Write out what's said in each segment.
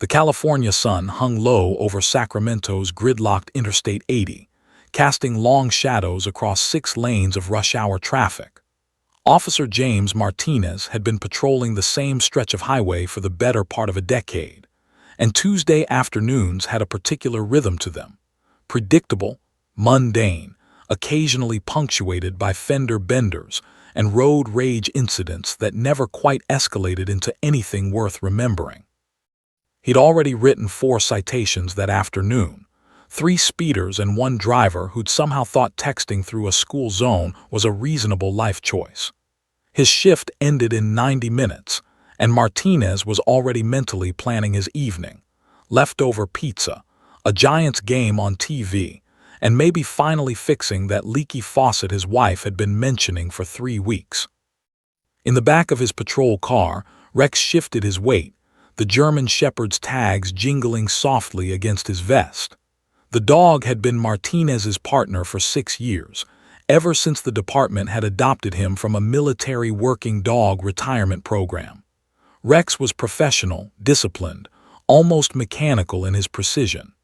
The California sun hung low over Sacramento's gridlocked Interstate 80, casting long shadows across 6 lanes of rush-hour traffic. Officer James Martinez had been patrolling the same stretch of highway for the better part of a decade, and Tuesday afternoons had a particular rhythm to them. Predictable, mundane, occasionally punctuated by fender benders and road rage incidents that never quite escalated into anything worth remembering. He'd already written 4 citations that afternoon, 3 speeders and 1 driver who'd somehow thought texting through a school zone was a reasonable life choice. His shift ended in 90 minutes, and Martinez was already mentally planning his evening: leftover pizza, a Giants game on TV, and maybe finally fixing that leaky faucet his wife had been mentioning for 3 weeks. In the back of his patrol car, Rex shifted his weight, the German Shepherd's tags jingling softly against his vest. The dog had been Martinez's partner for 6 years, ever since the department had adopted him from a military working dog retirement program. Rex was professional, disciplined, almost mechanical in his precision.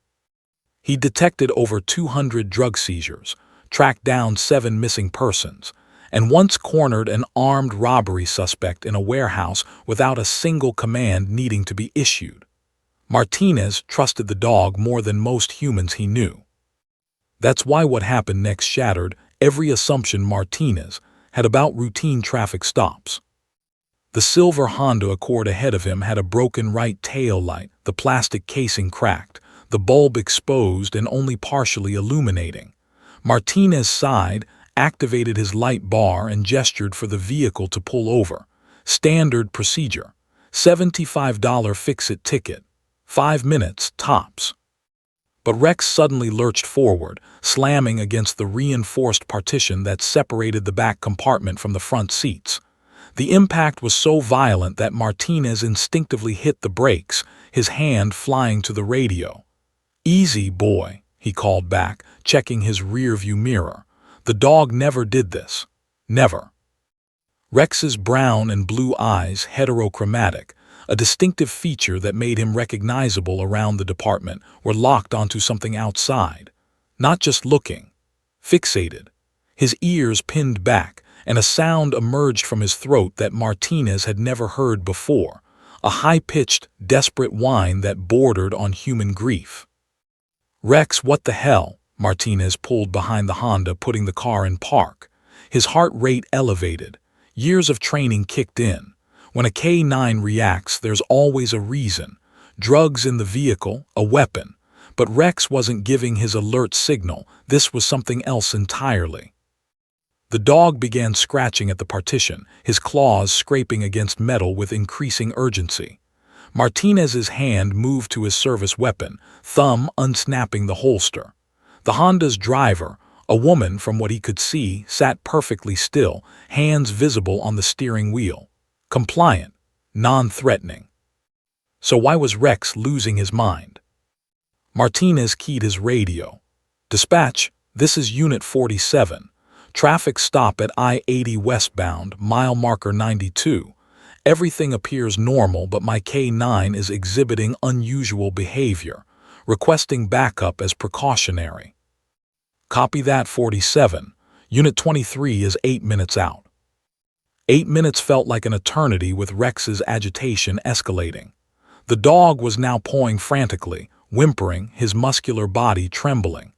He detected over 200 drug seizures, tracked down 7 missing persons, and once cornered an armed robbery suspect in a warehouse without a single command needing to be issued. Martinez trusted the dog more than most humans he knew. That's why what happened next shattered every assumption Martinez had about routine traffic stops. The silver Honda Accord ahead of him had a broken right tail light, the plastic casing cracked, the bulb exposed and only partially illuminating. Martinez sighed, activated his light bar and gestured for the vehicle to pull over. Standard procedure. $75 fix-it ticket. 5 minutes, tops. But Rex suddenly lurched forward, slamming against the reinforced partition that separated the back compartment from the front seats. The impact was so violent that Martinez instinctively hit the brakes, his hand flying to the radio. "Easy, boy," he called back, checking his rearview mirror. The dog never did this. Never. Rex's brown and blue eyes, heterochromatic, a distinctive feature that made him recognizable around the department, were locked onto something outside. Not just looking. Fixated. His ears pinned back, and a sound emerged from his throat that Martinez had never heard before, a high-pitched, desperate whine that bordered on human grief. "Rex, what the hell?" Martinez pulled behind the Honda, putting the car in park. His heart rate elevated. Years of training kicked in. When a K9 reacts, there's always a reason. Drugs in the vehicle, a weapon. But Rex wasn't giving his alert signal. This was something else entirely. The dog began scratching at the partition, his claws scraping against metal with increasing urgency. Martinez's hand moved to his service weapon, thumb unsnapping the holster. The Honda's driver, a woman from what he could see, sat perfectly still, hands visible on the steering wheel. Compliant, non-threatening. So why was Rex losing his mind? Martinez keyed his radio. "Dispatch, this is Unit 47. Traffic stop at I-80 westbound, mile marker 92. Everything appears normal, but my K9 is exhibiting unusual behavior. Requesting backup as precautionary." "Copy that, 47. Unit 23 is 8 minutes out." 8 minutes felt like an eternity, with Rex's agitation escalating. The dog was now pawing frantically, whimpering, his muscular body trembling.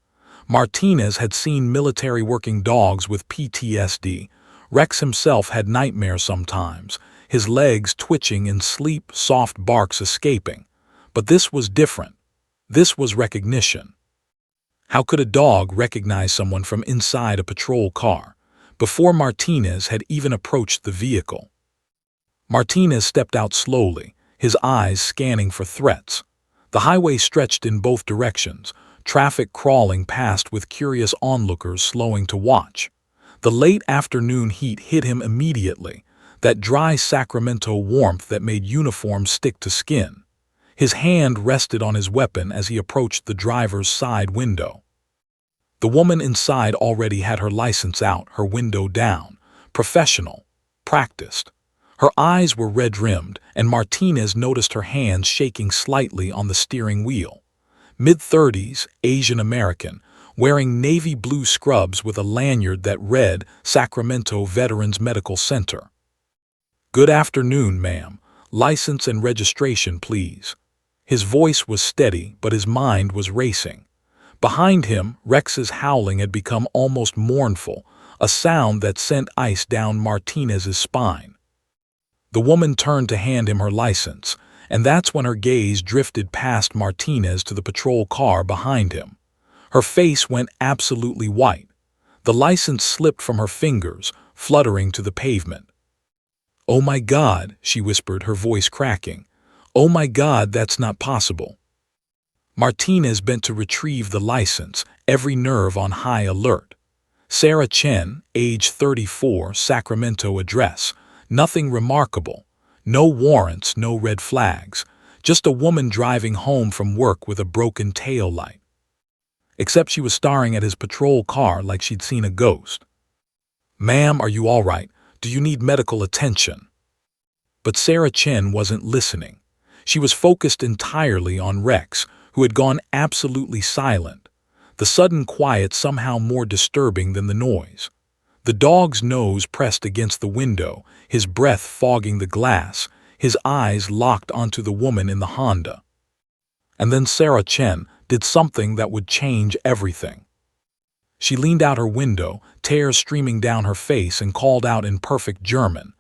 Martinez had seen military working dogs with PTSD. Rex himself had nightmares sometimes, his legs twitching in sleep, soft barks escaping. But this was different. This was recognition. How could a dog recognize someone from inside a patrol car, before Martinez had even approached the vehicle? Martinez stepped out slowly, his eyes scanning for threats. The highway stretched in both directions, traffic crawling past with curious onlookers slowing to watch. The late afternoon heat hit him immediately, that dry Sacramento warmth that made uniforms stick to skin. His hand rested on his weapon as he approached the driver's side window. The woman inside already had her license out, her window down. Professional. Practiced. Her eyes were red-rimmed, and Martinez noticed her hands shaking slightly on the steering wheel. Mid-30s, Asian American, wearing navy blue scrubs with a lanyard that read Sacramento Veterans Medical Center. "Good afternoon, ma'am. License and registration, please." His voice was steady, but his mind was racing. Behind him, Rex's howling had become almost mournful, a sound that sent ice down Martinez's spine. The woman turned to hand him her license, and that's when her gaze drifted past Martinez to the patrol car behind him. Her face went absolutely white. The license slipped from her fingers, fluttering to the pavement. "Oh my God," she whispered, her voice cracking. "Oh my God, that's not possible." Martinez bent to retrieve the license, every nerve on high alert. Sarah Chen, age 34, Sacramento address. Nothing remarkable. No warrants, no red flags. Just a woman driving home from work with a broken tail light. Except she was staring at his patrol car like she'd seen a ghost. "Ma'am, are you all right? Do you need medical attention?" But Sarah Chen wasn't listening. She was focused entirely on Rex, who had gone absolutely silent, the sudden quiet somehow more disturbing than the noise. The dog's nose pressed against the window, his breath fogging the glass, his eyes locked onto the woman in the Honda. And then Sarah Chen did something that would change everything. She leaned out her window, tears streaming down her face, and called out in perfect German,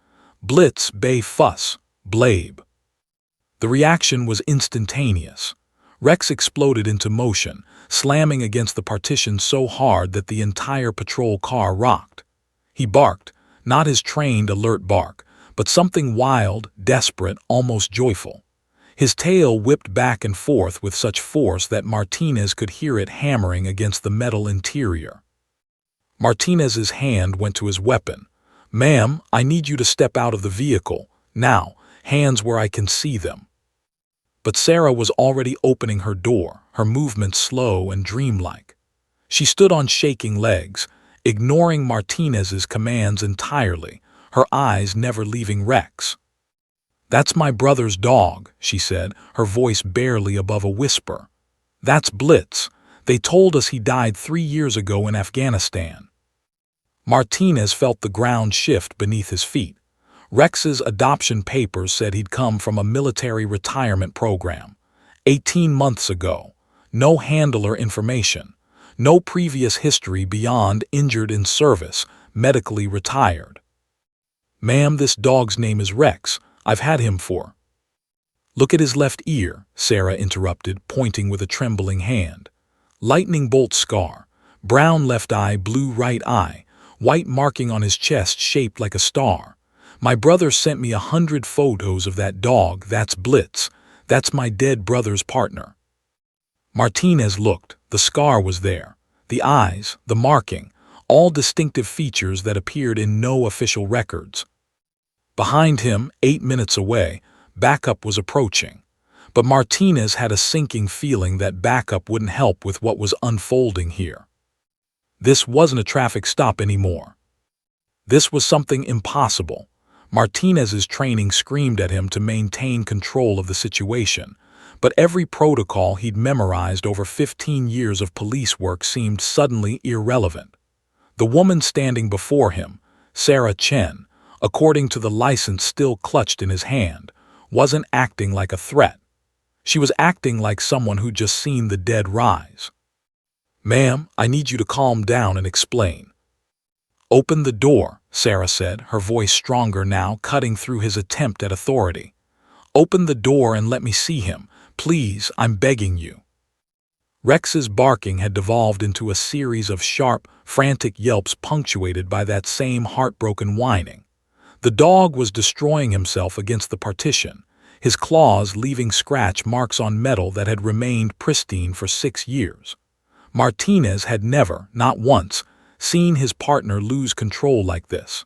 "Blitz, bei Fuss, Blabe." The reaction was instantaneous. Rex exploded into motion, slamming against the partition so hard that the entire patrol car rocked. He barked, not his trained, alert bark, but something wild, desperate, almost joyful. His tail whipped back and forth with such force that Martinez could hear it hammering against the metal interior. Martinez's hand went to his weapon. "Ma'am, I need you to step out of the vehicle. Now, hands where I can see them." But Sarah was already opening her door, her movements slow and dreamlike. She stood on shaking legs, ignoring Martinez's commands entirely, her eyes never leaving Rex. "That's my brother's dog," she said, her voice barely above a whisper. "That's Blitz. They told us he died 3 years ago in Afghanistan." Martinez felt the ground shift beneath his feet. Rex's adoption papers said he'd come from a military retirement program. 18 months ago. No handler information. No previous history beyond injured in service, medically retired. "Ma'am, this dog's name is Rex. I've had him for—" "Look at his left ear," Sarah interrupted, pointing with a trembling hand. "Lightning bolt scar. Brown left eye, blue right eye. White marking on his chest shaped like a star. My brother sent me 100 photos of that dog. That's Blitz. That's my dead brother's partner." Martinez looked. The scar was there. The eyes, the marking, all distinctive features that appeared in no official records. Behind him, 8 minutes away, backup was approaching. But Martinez had a sinking feeling that backup wouldn't help with what was unfolding here. This wasn't a traffic stop anymore. This was something impossible. Martinez's training screamed at him to maintain control of the situation, but every protocol he'd memorized over 15 years of police work seemed suddenly irrelevant. The woman standing before him, Sarah Chen, according to the license still clutched in his hand, wasn't acting like a threat. She was acting like someone who'd just seen the dead rise. "Ma'am, I need you to calm down and explain." "Open the door," Sarah said, her voice stronger now, cutting through his attempt at authority. "Open the door and let me see him. Please, I'm begging you." Rex's barking had devolved into a series of sharp, frantic yelps punctuated by that same heartbroken whining. The dog was destroying himself against the partition, his claws leaving scratch marks on metal that had remained pristine for 6 years. Martinez had never, not once, seen his partner lose control like this.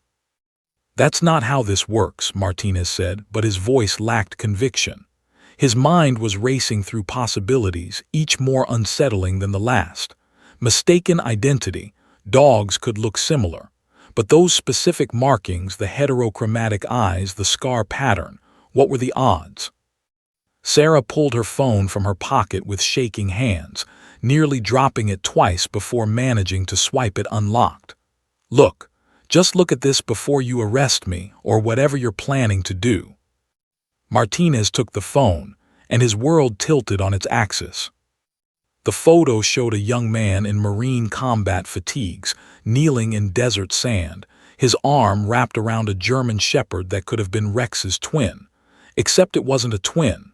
"That's not how this works," Martinez said, but his voice lacked conviction. His mind was racing through possibilities, each more unsettling than the last. Mistaken identity. Dogs could look similar. But those specific markings, the heterochromatic eyes, the scar pattern, What were the odds? Sarah pulled her phone from her pocket with shaking hands, nearly dropping it twice before managing to swipe it unlocked. Look, just look at this before you arrest me or whatever you're planning to do. Martinez took the phone, and his world tilted on its axis. The photo showed a young man in Marine combat fatigues, kneeling in desert sand, his arm wrapped around a German Shepherd that could have been Rex's twin. Except it wasn't a twin.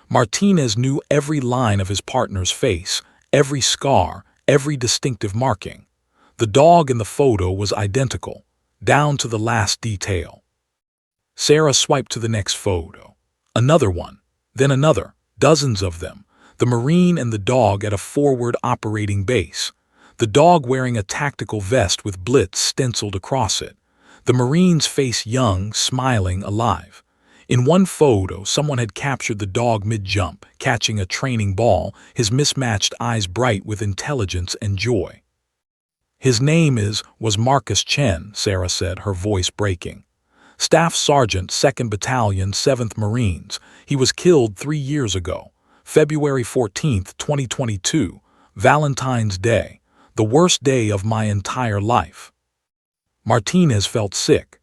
Martinez knew every line of his partner's face, every scar, every distinctive marking. The dog in the photo was identical, down to the last detail. Sarah swiped to the next photo. Another one, then another, dozens of them. The Marine and the dog at a forward operating base. The dog wearing a tactical vest with Blitz stenciled across it. The Marine's face young, smiling, alive. In one photo, someone had captured the dog mid-jump, catching a training ball, his mismatched eyes bright with intelligence and joy. His name was Marcus Chen, Sarah said, her voice breaking. Staff Sergeant, 2nd Battalion, 7th Marines. He was killed 3 years ago, February 14, 2022, Valentine's Day, the worst day of my entire life. Martinez felt sick.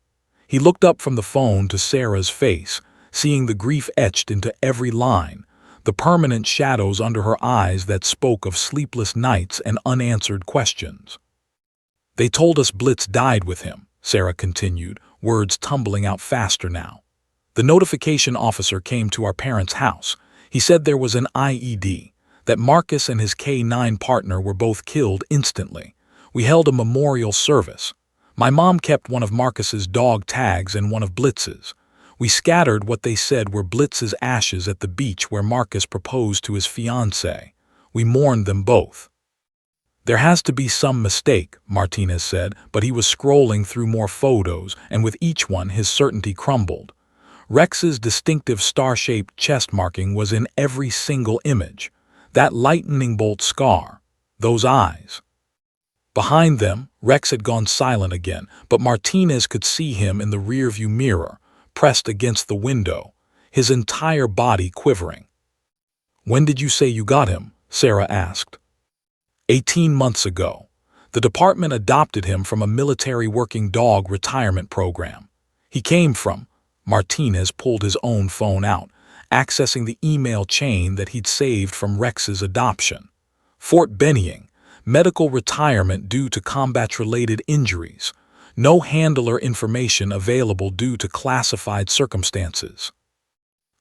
He looked up from the phone to Sarah's face, seeing the grief etched into every line, the permanent shadows under her eyes that spoke of sleepless nights and unanswered questions. They told us Blitz died with him, Sarah continued, words tumbling out faster now. The notification officer came to our parents' house. He said there was an IED, that Marcus and his K9 partner were both killed instantly. We held a memorial service. My mom kept one of Marcus's dog tags and one of Blitz's. We scattered what they said were Blitz's ashes at the beach where Marcus proposed to his fiancée. We mourned them both. There has to be some mistake, Martinez said, but he was scrolling through more photos, and with each one his certainty crumbled. Rex's distinctive star-shaped chest marking was in every single image. That lightning bolt scar. Those eyes. Behind them, Rex had gone silent again, but Martinez could see him in the rearview mirror, pressed against the window, his entire body quivering. When did you say you got him? Sarah asked. 18 months ago. The department adopted him from a military working dog retirement program. He came from. Martinez pulled his own phone out, accessing the email chain that he'd saved from Rex's adoption. Fort Benning. Medical retirement due to combat-related injuries. No handler information available due to classified circumstances.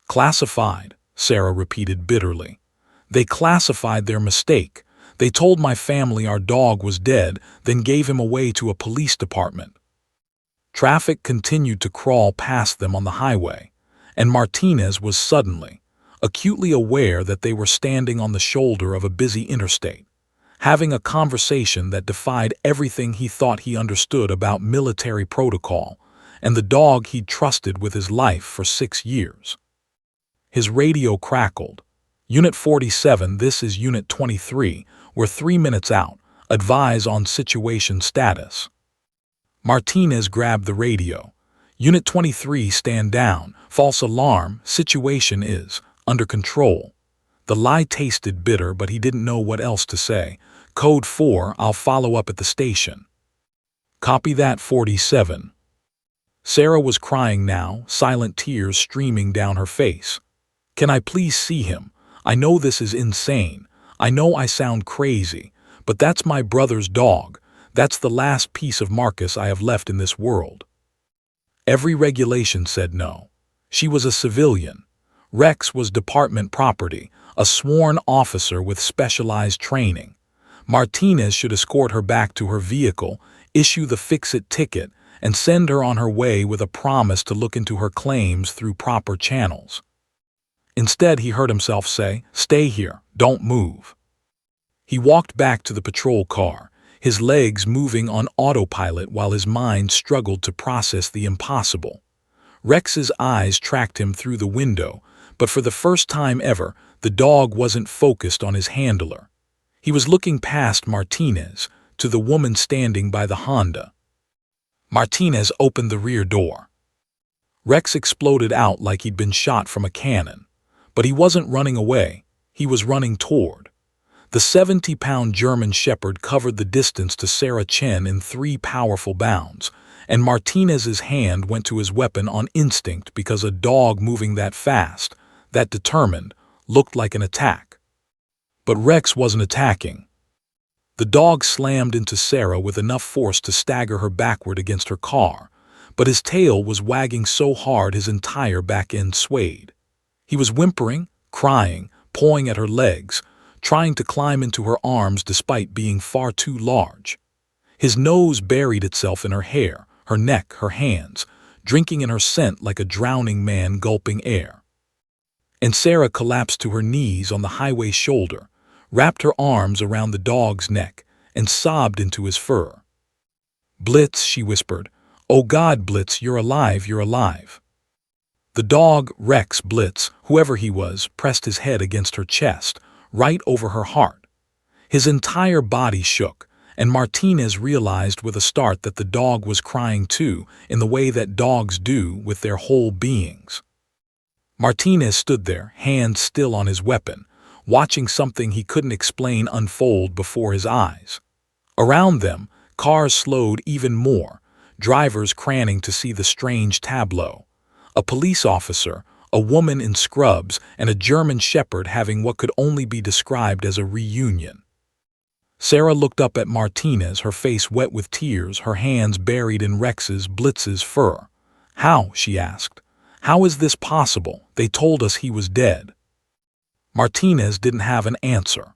Classified, Sarah repeated bitterly. They classified their mistake. They told my family our dog was dead, then gave him away to a police department. Traffic continued to crawl past them on the highway, and Martinez was suddenly, acutely aware that they were standing on the shoulder of a busy interstate, having a conversation that defied everything he thought he understood about military protocol and the dog he'd trusted with his life for 6 years. His radio crackled. Unit 47, this is Unit 23, we're 3 minutes out, advise on situation status. Martinez grabbed the radio. Unit 23, stand down, false alarm, situation is under control. The lie tasted bitter, but he didn't know what else to say. Code 4, I'll follow up at the station. Copy that, 47. Sarah was crying now, silent tears streaming down her face. Can I please see him? I know this is insane. I know I sound crazy, but that's my brother's dog. That's the last piece of Marcus I have left in this world. Every regulation said no. She was a civilian. Rex was department property, a sworn officer with specialized training. Martinez should escort her back to her vehicle, issue the fix-it ticket, and send her on her way with a promise to look into her claims through proper channels. Instead, he heard himself say, "Stay here, don't move." He walked back to the patrol car, his legs moving on autopilot while his mind struggled to process the impossible. Rex's eyes tracked him through the window, but for the first time ever, the dog wasn't focused on his handler. He was looking past Martinez to the woman standing by the Honda. Martinez opened the rear door. Rex exploded out like he'd been shot from a cannon. But he wasn't running away, he was running toward. The 70-pound German Shepherd covered the distance to Sarah Chen in 3 powerful bounds, and Martinez's hand went to his weapon on instinct because a dog moving that fast, that determined, looked like an attack. But Rex wasn't attacking. The dog slammed into Sarah with enough force to stagger her backward against her car, but his tail was wagging so hard his entire back end swayed. He was whimpering, crying, pawing at her legs, trying to climb into her arms despite being far too large. His nose buried itself in her hair, her neck, her hands, drinking in her scent like a drowning man gulping air. And Sarah collapsed to her knees on the highway shoulder, wrapped her arms around the dog's neck, and sobbed into his fur. "Blitz," she whispered. "Oh God, Blitz, you're alive, you're alive." The dog, Rex Blitz, whoever he was, pressed his head against her chest, right over her heart. His entire body shook, and Martinez realized with a start that the dog was crying too, in the way that dogs do with their whole beings. Martinez stood there, hands still on his weapon, watching something he couldn't explain unfold before his eyes. Around them, cars slowed even more, drivers craning to see the strange tableau. A police officer, a woman in scrubs, and a German Shepherd having what could only be described as a reunion. Sarah looked up at Martinez, her face wet with tears, her hands buried in Blitz's fur. "How?" she asked. "How is this possible? They told us he was dead." Martinez didn't have an answer,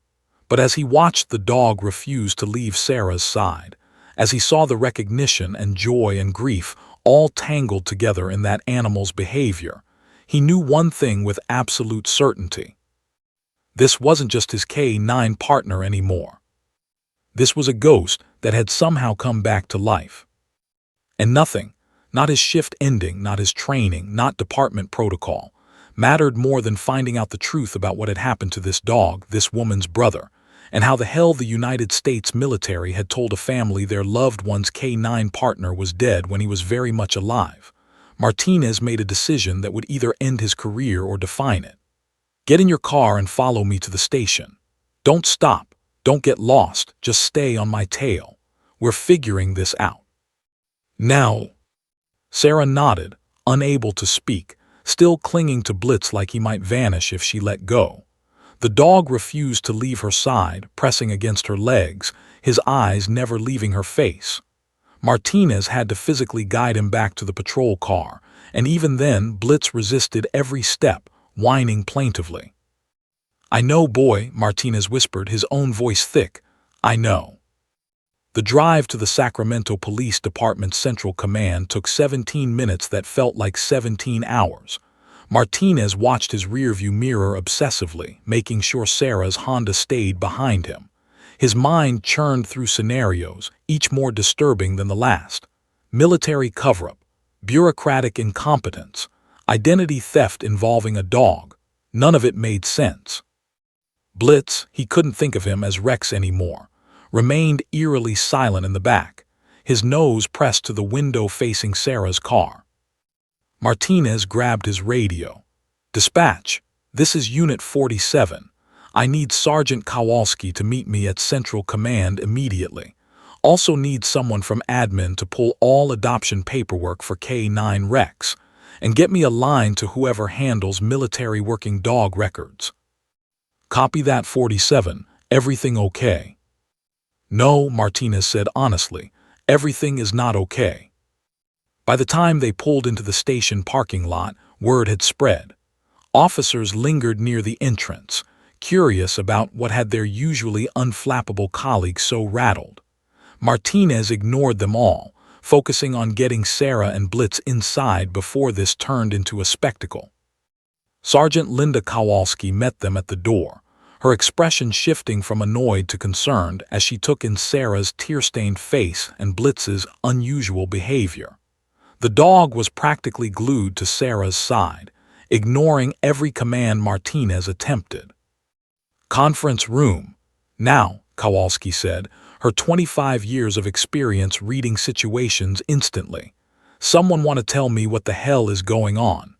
but as he watched the dog refuse to leave Sarah's side, as he saw the recognition and joy and grief all tangled together in that animal's behavior, he knew one thing with absolute certainty. This wasn't just his K9 partner anymore. This was a ghost that had somehow come back to life. And nothing, not his shift ending, not his training, not department protocol, mattered more than finding out the truth about what had happened to this dog, this woman's brother, and how the hell the United States military had told a family their loved one's K9 partner was dead when he was very much alive. Martinez made a decision that would either end his career or define it. "Get in your car and follow me to the station. Don't stop, don't get lost, just stay on my tail. We're figuring this out." "Now." Sarah nodded, unable to speak, still clinging to Blitz like he might vanish if she let go. The dog refused to leave her side, pressing against her legs, his eyes never leaving her face. Martinez had to physically guide him back to the patrol car, and even then Blitz resisted every step, whining plaintively. "I know, boy," Martinez whispered, his own voice thick. "I know." The drive to the Sacramento Police Department's Central Command took 17 minutes that felt like 17 hours. Martinez watched his rearview mirror obsessively, making sure Sarah's Honda stayed behind him. His mind churned through scenarios, each more disturbing than the last. Military cover-up, bureaucratic incompetence, identity theft involving a dog. None of it made sense. Blitz, he couldn't think of him as Rex anymore, remained eerily silent in the back, his nose pressed to the window facing Sarah's car. Martinez grabbed his radio. "Dispatch, this is Unit 47. I need Sergeant Kowalski to meet me at Central Command immediately. Also need someone from admin to pull all adoption paperwork for K9 Rex, and get me a line to whoever handles military working dog records." "Copy that, 47. Everything okay?" "No," Martinez said honestly. "Everything is not okay." By the time they pulled into the station parking lot, word had spread. Officers lingered near the entrance, curious about what had their usually unflappable colleagues so rattled. Martinez ignored them all, focusing on getting Sarah and Blitz inside before this turned into a spectacle. Sergeant Linda Kowalski met them at the door, her expression shifting from annoyed to concerned as she took in Sarah's tear-stained face and Blitz's unusual behavior. The dog was practically glued to Sarah's side, ignoring every command Martinez attempted. "Conference room. Now," Kowalski said, her 25 years of experience reading situations instantly. Someone want to tell me what the hell is going on?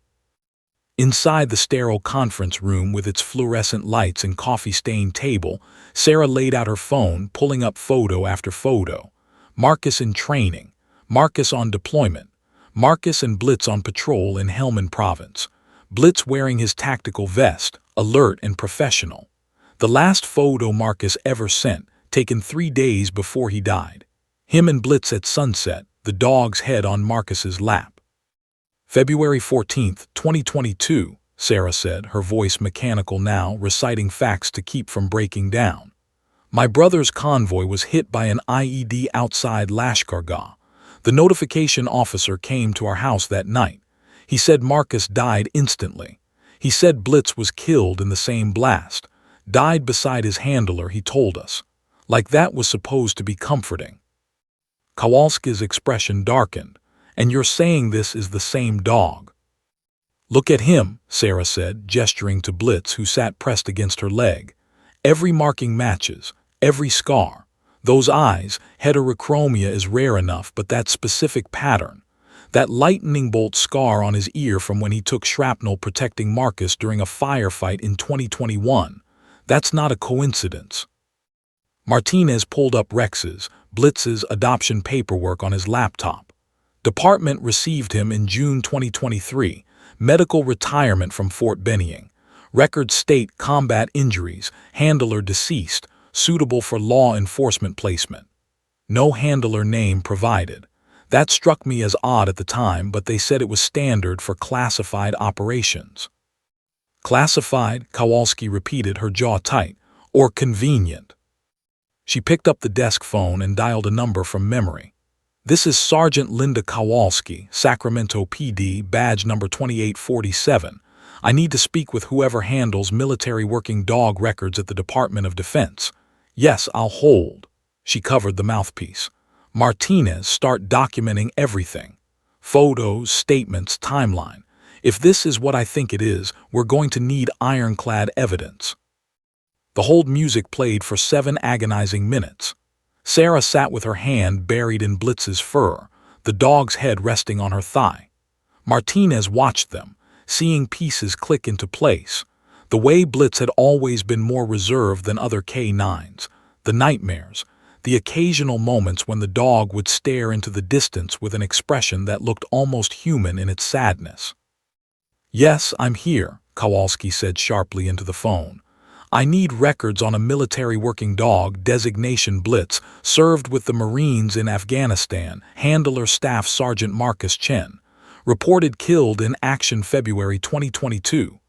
Inside the sterile conference room with its fluorescent lights and coffee-stained table, Sarah laid out her phone, pulling up photo after photo. Marcus in training, Marcus on deployment, Marcus and Blitz on patrol in Helmand Province. Blitz wearing his tactical vest, alert and professional. The last photo Marcus ever sent, taken 3 days before he died. Him and Blitz at sunset, the dog's head on Marcus's lap. February 14, 2022, Sarah said, her voice mechanical now, reciting facts to keep from breaking down. My brother's convoy was hit by an IED outside Lashkargah. The notification officer came to our house that night. He said Marcus died instantly. He said Blitz was killed in the same blast. Died beside his handler, he told us. Like that was supposed to be comforting. Kowalski's expression darkened. And you're saying this is the same dog? Look at him, Sarah said, gesturing to Blitz, who sat pressed against her leg. Every marking matches, every scar. Those eyes, heterochromia is rare enough, but that specific pattern. That lightning bolt scar on his ear from when he took shrapnel protecting Marcus during a firefight in 2021. That's not a coincidence. Martinez pulled up Rex's, Blitz's adoption paperwork on his laptop. Department received him in June 2023, medical retirement from Fort Benning. Records state combat injuries, handler deceased, suitable for law enforcement placement. No handler name provided. That struck me as odd at the time, but they said it was standard for classified operations. Classified, Kowalski repeated, her jaw tight, or convenient. She picked up the desk phone and dialed a number from memory. This is Sergeant Linda Kowalski, Sacramento PD, badge number 2847. I need to speak with whoever handles military working dog records at the Department of Defense. Yes, I'll hold. She covered the mouthpiece. Martinez, start documenting everything. Photos, statements, timeline. If this is what I think it is, we're going to need ironclad evidence. The hold music played for 7 agonizing minutes. Sarah sat with her hand buried in Blitz's fur, the dog's head resting on her thigh. Martinez watched them, seeing pieces click into place. The way Blitz had always been more reserved than other K9s, the nightmares, the occasional moments when the dog would stare into the distance with an expression that looked almost human in its sadness. Yes, I'm here, Kowalski said sharply into the phone. I need records on a military working dog, designation Blitz, served with the Marines in Afghanistan, handler Staff Sergeant Marcus Chen. Reported killed in action February 2022.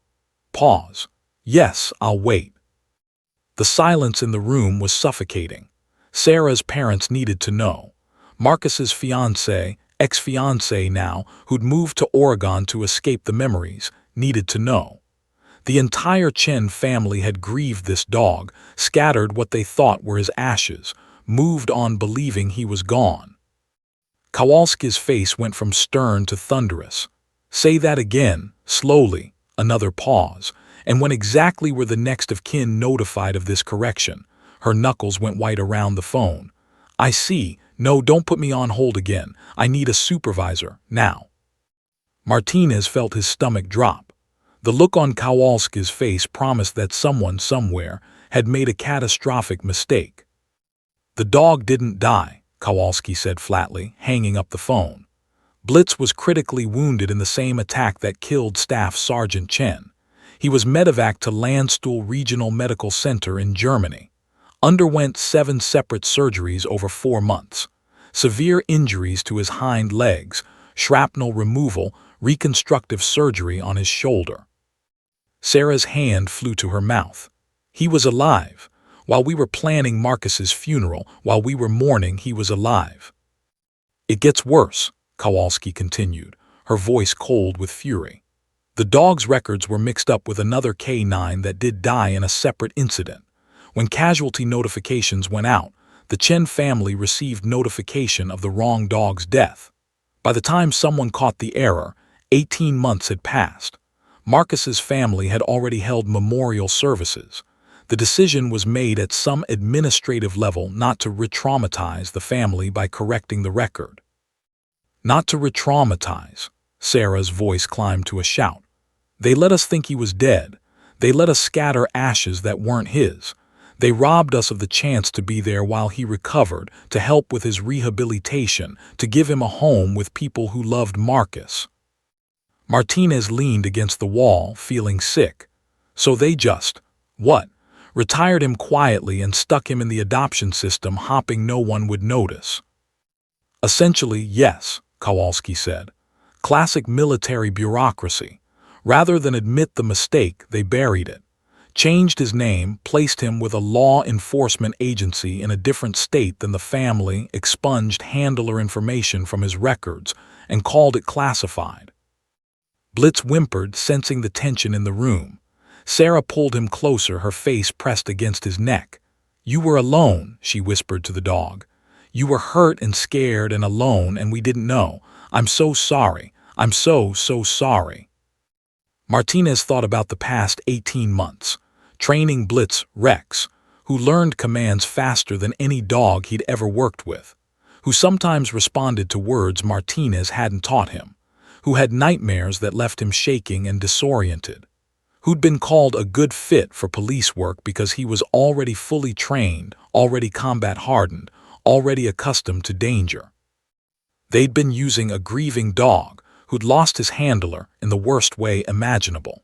Pause. Yes, I'll wait. The silence in the room was suffocating. Sarah's parents needed to know. Marcus's fiancée, ex-fiancée now, who'd moved to Oregon to escape the memories, needed to know. The entire Chen family had grieved this dog, scattered what they thought were his ashes, moved on believing he was gone. Kowalski's face went from stern to thunderous. Say that again, slowly, another pause, and when exactly were the next of kin notified of this correction? Her knuckles went white around the phone. I see. No, don't put me on hold again. I need a supervisor, now. Martinez felt his stomach drop. The look on Kowalski's face promised that someone somewhere had made a catastrophic mistake. The dog didn't die, Kowalski said flatly, hanging up the phone. Blitz was critically wounded in the same attack that killed Staff Sergeant Chen. He was medevaced to Landstuhl Regional Medical Center in Germany. Underwent 7 separate surgeries over 4 months. Severe injuries to his hind legs, shrapnel removal, reconstructive surgery on his shoulder. Sarah's hand flew to her mouth. He was alive. While we were planning Marcus's funeral, while we were mourning, he was alive. It gets worse, Kowalski continued, her voice cold with fury. The dog's records were mixed up with another K9 that did die in a separate incident. When casualty notifications went out, the Chen family received notification of the wrong dog's death. By the time someone caught the error, 18 months had passed. Marcus's family had already held memorial services. The decision was made at some administrative level not to re-traumatize the family by correcting the record. Not to re-traumatize. Sarah's voice climbed to a shout. They let us think he was dead. They let us scatter ashes that weren't his. They robbed us of the chance to be there while he recovered, to help with his rehabilitation, to give him a home with people who loved Marcus. Martinez leaned against the wall, feeling sick. So they just, what? Retired him quietly and stuck him in the adoption system, hoping no one would notice. Essentially, yes, Kowalski said. Classic military bureaucracy. Rather than admit the mistake, they buried it. Changed his name, placed him with a law enforcement agency in a different state than the family, expunged handler information from his records, and called it classified. Blitz whimpered, sensing the tension in the room. Sarah pulled him closer, her face pressed against his neck. You were alone, she whispered to the dog. You were hurt and scared and alone, and we didn't know. I'm so sorry. I'm so sorry. Martinez thought about the past 18 months, training Blitz Rex, who learned commands faster than any dog he'd ever worked with, who sometimes responded to words Martinez hadn't taught him, who had nightmares that left him shaking and disoriented, who'd been called a good fit for police work because he was already fully trained, already combat-hardened, already accustomed to danger. They'd been using a grieving dog who'd lost his handler in the worst way imaginable.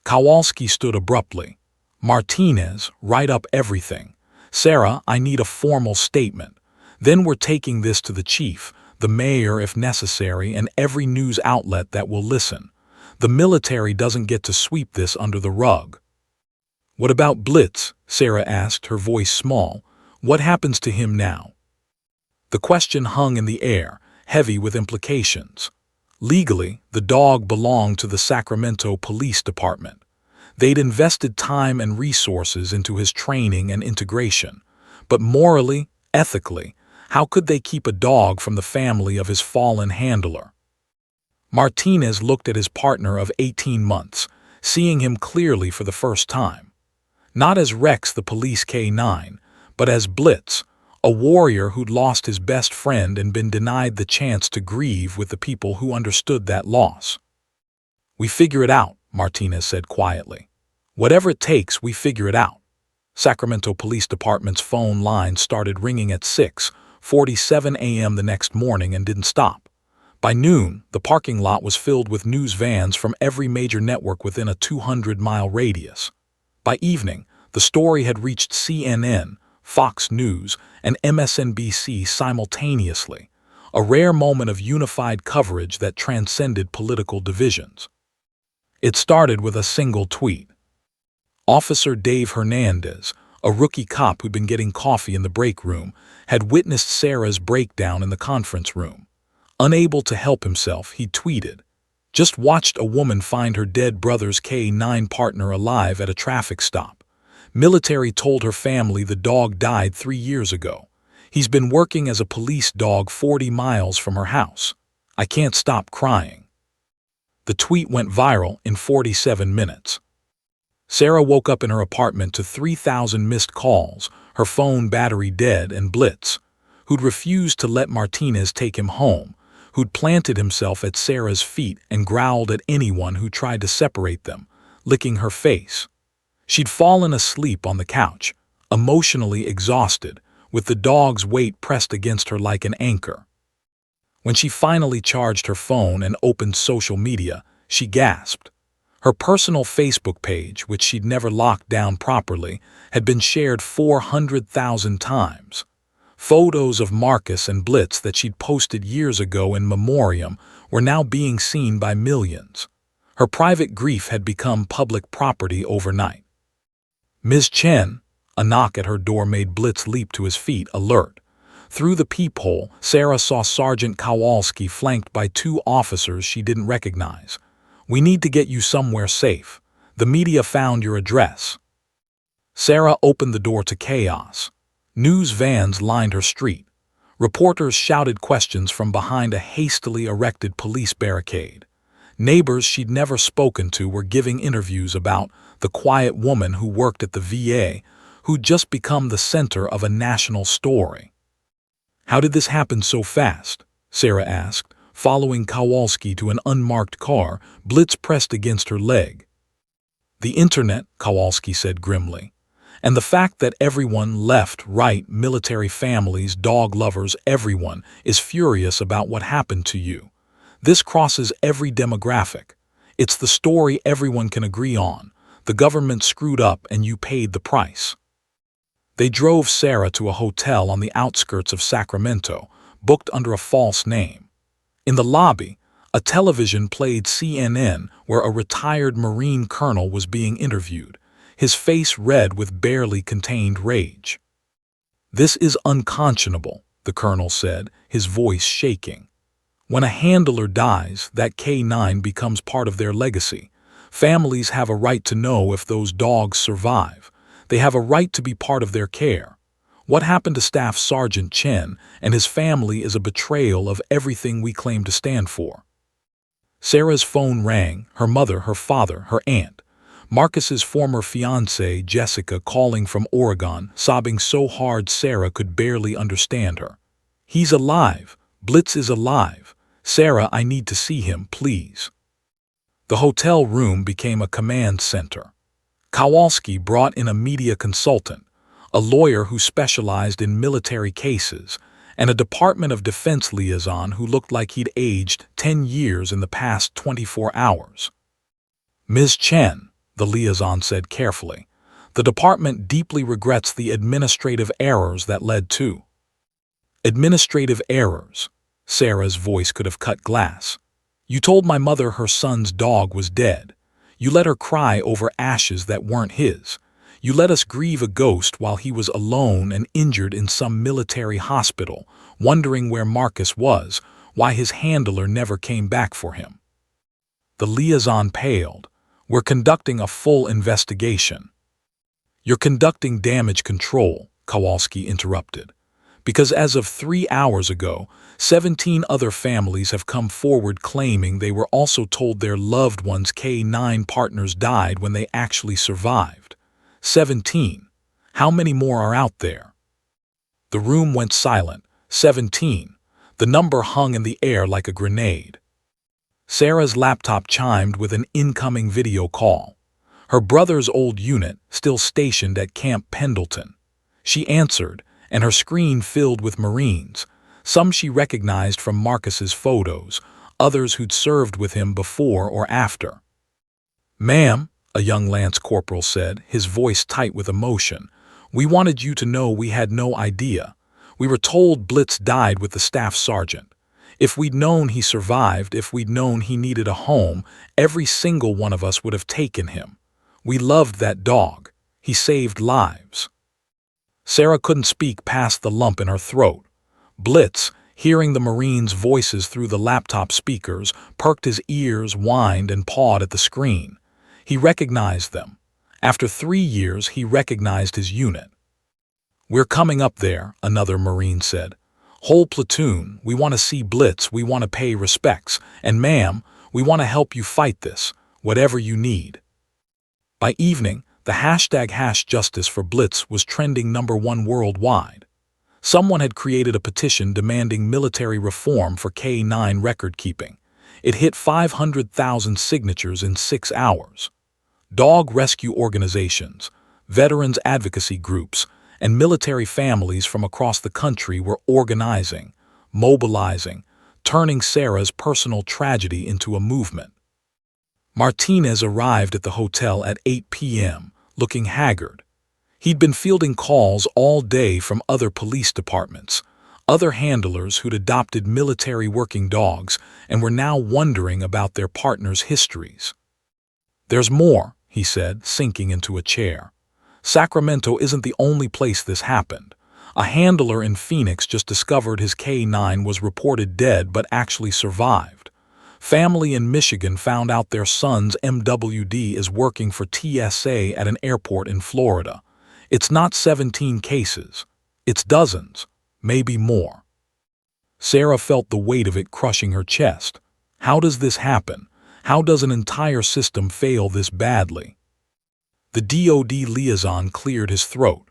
Kowalski stood abruptly. Martinez, write up everything. Sarah, I need a formal statement. Then we're taking this to the chief, the mayor if necessary, and every news outlet that will listen. The military doesn't get to sweep this under the rug. What about Blitz? Sarah asked, her voice small. What happens to him now? The question hung in the air, heavy with implications. Legally, the dog belonged to the Sacramento Police Department. They'd invested time and resources into his training and integration. But morally, ethically, how could they keep a dog from the family of his fallen handler? Martinez looked at his partner of 18 months, seeing him clearly for the first time. Not as Rex the police K9, but as Blitz, a warrior who'd lost his best friend and been denied the chance to grieve with the people who understood that loss. We figure it out, Martinez said quietly. Whatever it takes, we figure it out. Sacramento Police Department's phone line started ringing at 6:47 a.m. the next morning and didn't stop. By noon, the parking lot was filled with news vans from every major network within a 200-mile radius. By evening, the story had reached CNN, Fox News, and MSNBC simultaneously, a rare moment of unified coverage that transcended political divisions. It started with a single tweet. Officer Dave Hernandez, a rookie cop who'd been getting coffee in the break room, had witnessed Sarah's breakdown in the conference room. Unable to help himself, he tweeted, "Just watched a woman find her dead brother's K9 partner alive at a traffic stop. Military told her family the dog died 3 years ago. He's been working as a police dog 40 miles from her house. I can't stop crying." The tweet went viral in 47 minutes. Sarah woke up in her apartment to 3,000 missed calls, her phone battery dead, and Blitz, who'd refused to let Martinez take him home, who'd planted himself at Sarah's feet and growled at anyone who tried to separate them, licking her face. She'd fallen asleep on the couch, emotionally exhausted, with the dog's weight pressed against her like an anchor. When she finally charged her phone and opened social media, she gasped. Her personal Facebook page, which she'd never locked down properly, had been shared 400,000 times. Photos of Marcus and Blitz that she'd posted years ago in memoriam were now being seen by millions. Her private grief had become public property overnight. Ms. Chen, a knock at her door made Blitz leap to his feet, alert. Through the peephole, Sarah saw Sergeant Kowalski flanked by 2 officers she didn't recognize. "We need to get you somewhere safe. The media found your address." Sarah opened the door to chaos. News vans lined her street. Reporters shouted questions from behind a hastily erected police barricade. Neighbors she'd never spoken to were giving interviews about the quiet woman who worked at the VA, who'd just become the center of a national story. "How did this happen so fast?" Sarah asked, following Kowalski to an unmarked car. Blitz pressed against her leg. The internet, Kowalski said grimly. And the fact that everyone, left, right, military families, dog lovers, everyone, is furious about what happened to you. This crosses every demographic. It's the story everyone can agree on. The government screwed up and you paid the price. They drove Sarah to a hotel on the outskirts of Sacramento, booked under a false name. In the lobby, a television played CNN where a retired Marine colonel was being interviewed, his face red with barely contained rage. "This is unconscionable," the colonel said, his voice shaking. "When a handler dies, that K9 becomes part of their legacy. Families have a right to know if those dogs survive. They have a right to be part of their care. What happened to Staff Sergeant Chen and his family is a betrayal of everything we claim to stand for." Sarah's phone rang, her mother, her father, her aunt. Marcus's former fiancée, Jessica, calling from Oregon, sobbing so hard Sarah could barely understand her. "He's alive. Blitz is alive. Sarah, I need to see him, please." The hotel room became a command center. Kowalski brought in a media consultant, a lawyer who specialized in military cases, and a Department of Defense liaison who looked like he'd aged 10 years in the past 24 hours. "Ms. Chen," the liaison said carefully, "the department deeply regrets the administrative errors that led to." "Administrative errors?" Sarah's voice could have cut glass. "You told my mother her son's dog was dead. You let her cry over ashes that weren't his. You let us grieve a ghost while he was alone and injured in some military hospital, wondering where Marcus was, why his handler never came back for him." The liaison paled. "We're conducting a full investigation." "You're conducting damage control," Kowalski interrupted. "Because as of 3 hours ago, 17 other families have come forward claiming they were also told their loved ones' K9 partners died when they actually survived. 17. How many more are out there?" The room went silent. 17. The number hung in the air like a grenade. Sarah's laptop chimed with an incoming video call. Her brother's old unit, still stationed at Camp Pendleton. She answered, and her screen filled with Marines. Some she recognized from Marcus's photos, others who'd served with him before or after. "Ma'am," a young lance corporal said, his voice tight with emotion, "we wanted you to know we had no idea. We were told Blitz died with the staff sergeant. If we'd known he survived, if we'd known he needed a home, every single one of us would have taken him. We loved that dog. He saved lives." Sarah couldn't speak past the lump in her throat. Blitz, hearing the Marines' voices through the laptop speakers, perked his ears, whined, and pawed at the screen. He recognized them. After 3 years, he recognized his unit. "We're coming up there," another Marine said. "Whole platoon, we want to see Blitz, we want to pay respects, and ma'am, we want to help you fight this, whatever you need." By evening, the #Justice for Blitz was trending #1 worldwide. Someone had created a petition demanding military reform for K9 record-keeping. It hit 500,000 signatures in 6 hours. Dog rescue organizations, veterans advocacy groups, and military families from across the country were organizing, mobilizing, turning Sarah's personal tragedy into a movement. Martinez arrived at the hotel at 8 p.m., looking haggard. He'd been fielding calls all day from other police departments, other handlers who'd adopted military working dogs and were now wondering about their partners' histories. "There's more," he said, sinking into a chair. "Sacramento isn't the only place this happened. A handler in Phoenix just discovered his K9 was reported dead but actually survived. Family in Michigan found out their son's MWD is working for TSA at an airport in Florida. It's not 17 cases. It's dozens, maybe more." Sarah felt the weight of it crushing her chest. How does this happen? How does an entire system fail this badly? The DoD liaison cleared his throat.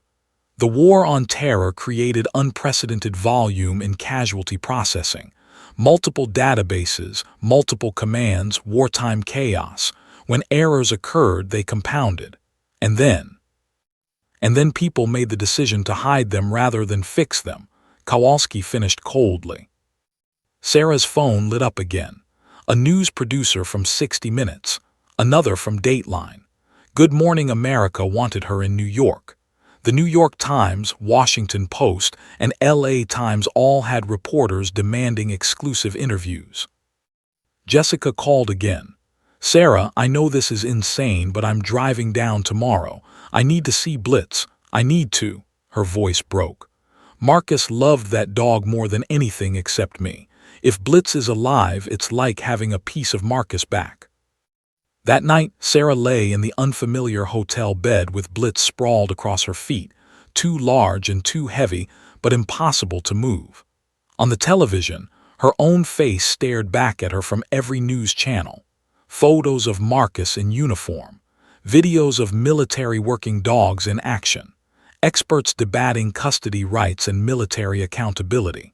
"The war on terror created unprecedented volume in casualty processing. Multiple databases, multiple commands, wartime chaos. When errors occurred, they compounded. And then people made the decision to hide them rather than fix them. Kowalski finished coldly. Sarah's phone lit up again. A news producer from 60 Minutes, another from Dateline. Good Morning America wanted her in New York. The New York Times, Washington Post, and LA Times all had reporters demanding exclusive interviews. Jessica called again. Sarah, I know this is insane, but I'm driving down tomorrow. I need to see Blitz. I need to. Her voice broke. Marcus loved that dog more than anything except me. If Blitz is alive, it's like having a piece of Marcus back. That night, Sarah lay in the unfamiliar hotel bed with Blitz sprawled across her feet, too large and too heavy, but impossible to move. On the television, her own face stared back at her from every news channel. Photos of Marcus in uniform, videos of military working dogs in action, experts debating custody rights and military accountability.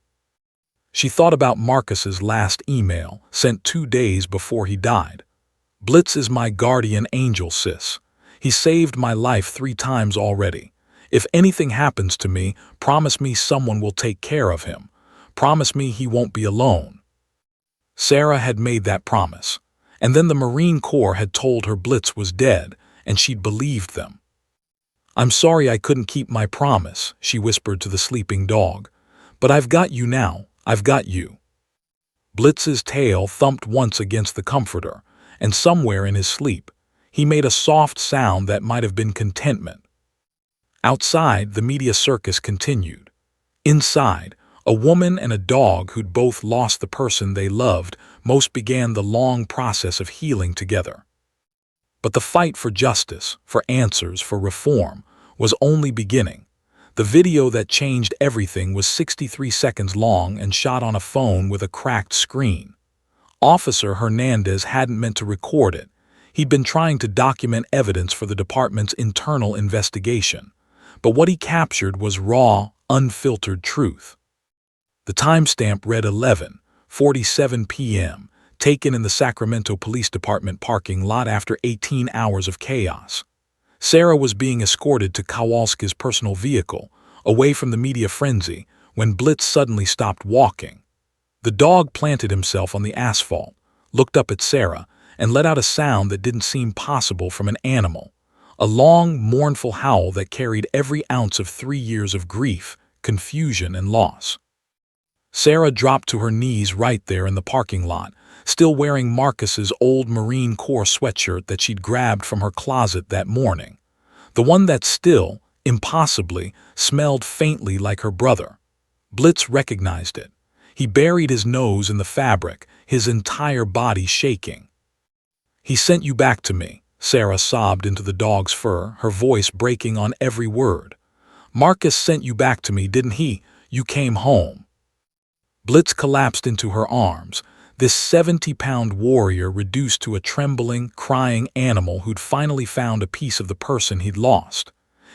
She thought about Marcus's last email, sent 2 days before he died. Blitz is my guardian angel, sis. He saved my life 3 times already. If anything happens to me, promise me someone will take care of him. Promise me he won't be alone. Sarah had made that promise. And then the Marine Corps had told her Blitz was dead, and she'd believed them. I'm sorry I couldn't keep my promise, she whispered to the sleeping dog. But I've got you now. I've got you. Blitz's tail thumped once against the comforter, and somewhere in his sleep, he made a soft sound that might have been contentment. Outside, the media circus continued. Inside, a woman and a dog who'd both lost the person they loved most began the long process of healing together. But the fight for justice, for answers, for reform, was only beginning. The video that changed everything was 63 seconds long and shot on a phone with a cracked screen. Officer Hernandez hadn't meant to record it. He'd been trying to document evidence for the department's internal investigation. But what he captured was raw, unfiltered truth. The timestamp read 11:47 p.m., taken in the Sacramento Police Department parking lot after 18 hours of chaos. Sarah was being escorted to Kowalski's personal vehicle, away from the media frenzy, when Blitz suddenly stopped walking. The dog planted himself on the asphalt, looked up at Sarah, and let out a sound that didn't seem possible from an animal, a long, mournful howl that carried every ounce of 3 years of grief, confusion, and loss. Sarah dropped to her knees right there in the parking lot, still wearing Marcus's old Marine Corps sweatshirt that she'd grabbed from her closet that morning, the one that still, impossibly, smelled faintly like her brother. Blitz recognized it. He buried his nose in the fabric, his entire body shaking. He sent you back to me, Sarah sobbed into the dog's fur, her voice breaking on every word. Marcus sent you back to me, didn't he? You came home. Blitz collapsed into her arms, this 70-pound warrior reduced to a trembling, crying animal who'd finally found a piece of the person he'd lost.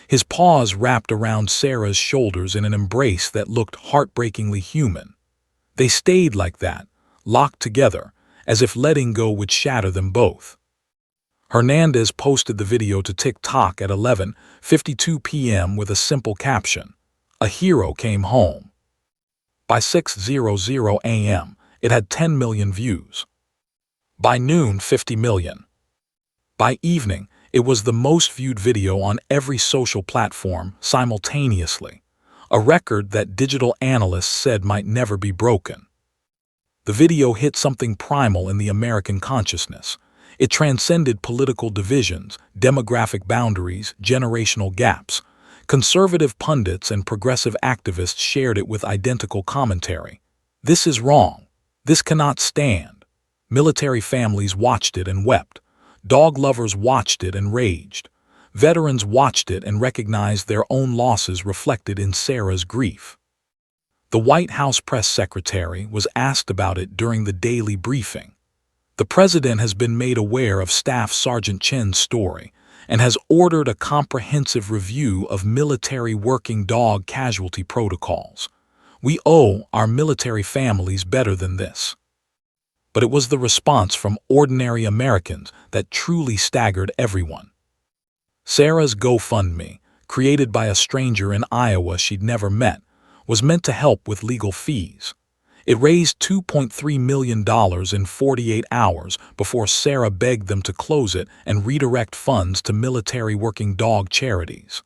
His paws wrapped around Sarah's shoulders in an embrace that looked heartbreakingly human. They stayed like that, locked together, as if letting go would shatter them both. Hernandez posted the video to TikTok at 11:52 p.m. with a simple caption, "A hero came home." By 6:00 a.m., it had 10 million views. By noon, 50 million. By evening, it was the most viewed video on every social platform simultaneously, a record that digital analysts said might never be broken. The video hit something primal in the American consciousness. It transcended political divisions, demographic boundaries, generational gaps. Conservative pundits and progressive activists shared it with identical commentary. This is wrong. This cannot stand. Military families watched it and wept. Dog lovers watched it and raged. Veterans watched it and recognized their own losses reflected in Sarah's grief. The White House press secretary was asked about it during the daily briefing. The president has been made aware of Staff Sergeant Chen's story and has ordered a comprehensive review of military working dog casualty protocols. We owe our military families better than this. But it was the response from ordinary Americans that truly staggered everyone. Sarah's GoFundMe, created by a stranger in Iowa she'd never met, was meant to help with legal fees. It raised $2.3 million in 48 hours before Sarah begged them to close it and redirect funds to military working dog charities.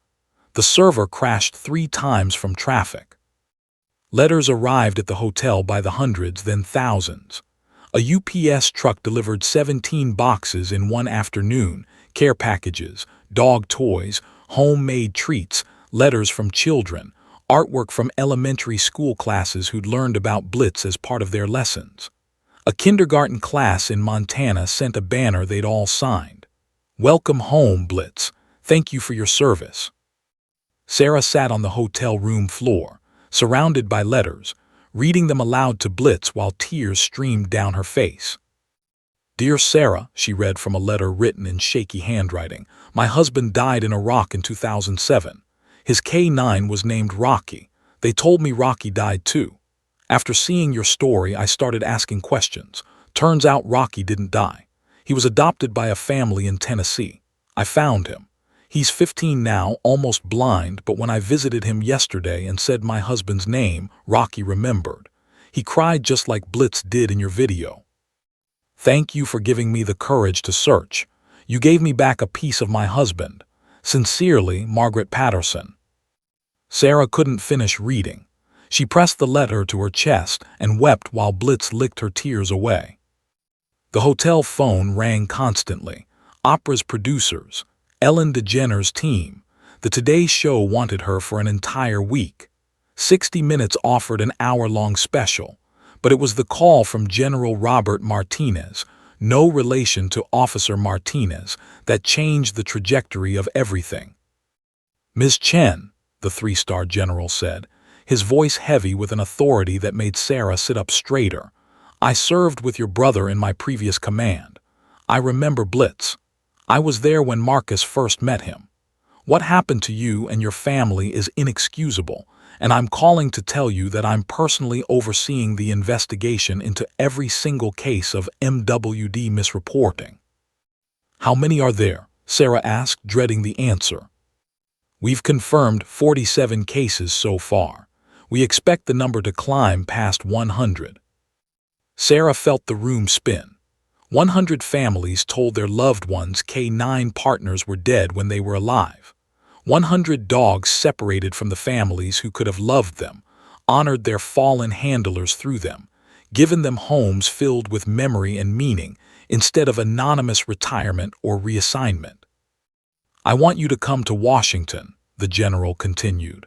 The server crashed 3 times from traffic. Letters arrived at the hotel by the hundreds, then thousands. A UPS truck delivered 17 boxes in one afternoon: care packages, dog toys, homemade treats, letters from children, artwork from elementary school classes who'd learned about Blitz as part of their lessons. A kindergarten class in Montana sent a banner they'd all signed. "Welcome home, Blitz. Thank you for your service." Sarah sat on the hotel room floor, surrounded by letters, reading them aloud to Blitz while tears streamed down her face. "Dear Sarah," she read from a letter written in shaky handwriting, "my husband died in Iraq in 2007. His K9 was named Rocky. They told me Rocky died too. After seeing your story, I started asking questions. Turns out Rocky didn't die. He was adopted by a family in Tennessee. I found him. He's 15 now, almost blind, but when I visited him yesterday and said my husband's name, Rocky remembered. He cried just like Blitz did in your video. Thank you for giving me the courage to search. You gave me back a piece of my husband. Sincerely, Margaret Patterson." Sarah couldn't finish reading. She pressed the letter to her chest and wept while Blitz licked her tears away. The hotel phone rang constantly. Oprah's producers, Ellen DeGeneres' team, the Today Show wanted her for an entire week. 60 Minutes offered an hour-long special, but it was the call from General Robert Martinez, no relation to Officer Martinez, that changed the trajectory of everything. "Ms. Chen," the 3-star general said, his voice heavy with an authority that made Sarah sit up straighter, "I served with your brother in my previous command. I remember Blitz. I was there when Marcus first met him. What happened to you and your family is inexcusable, and I'm calling to tell you that I'm personally overseeing the investigation into every single case of MWD misreporting." "How many are there?" Sarah asked, dreading the answer. "We've confirmed 47 cases so far. We expect the number to climb past 100. Sarah felt the room spin. 100 families told their loved ones K9 partners were dead when they were alive. 100 dogs separated from the families who could have loved them, honored their fallen handlers through them, given them homes filled with memory and meaning instead of anonymous retirement or reassignment. "I want you to come to Washington," the general continued.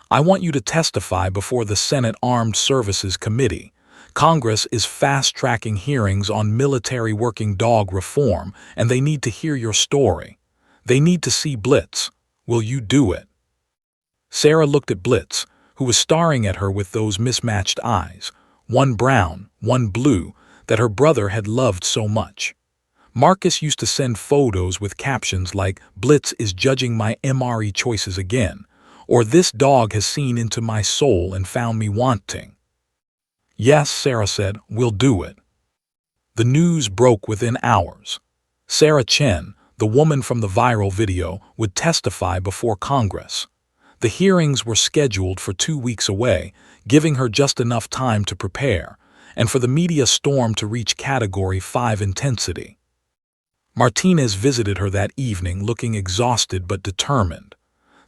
"I want you to testify before the Senate Armed Services Committee. Congress is fast-tracking hearings on military working dog reform, and they need to hear your story. They need to see Blitz. Will you do it?" Sarah looked at Blitz, who was staring at her with those mismatched eyes, one brown, one blue, that her brother had loved so much. Marcus used to send photos with captions like, "Blitz is judging my MRE choices again," or "This dog has seen into my soul and found me wanting." "Yes," Sarah said, "we'll do it." The news broke within hours. Sarah Chen, the woman from the viral video, would testify before Congress. The hearings were scheduled for 2 weeks away, giving her just enough time to prepare, and for the media storm to reach Category 5 intensity. Martinez visited her that evening looking exhausted but determined.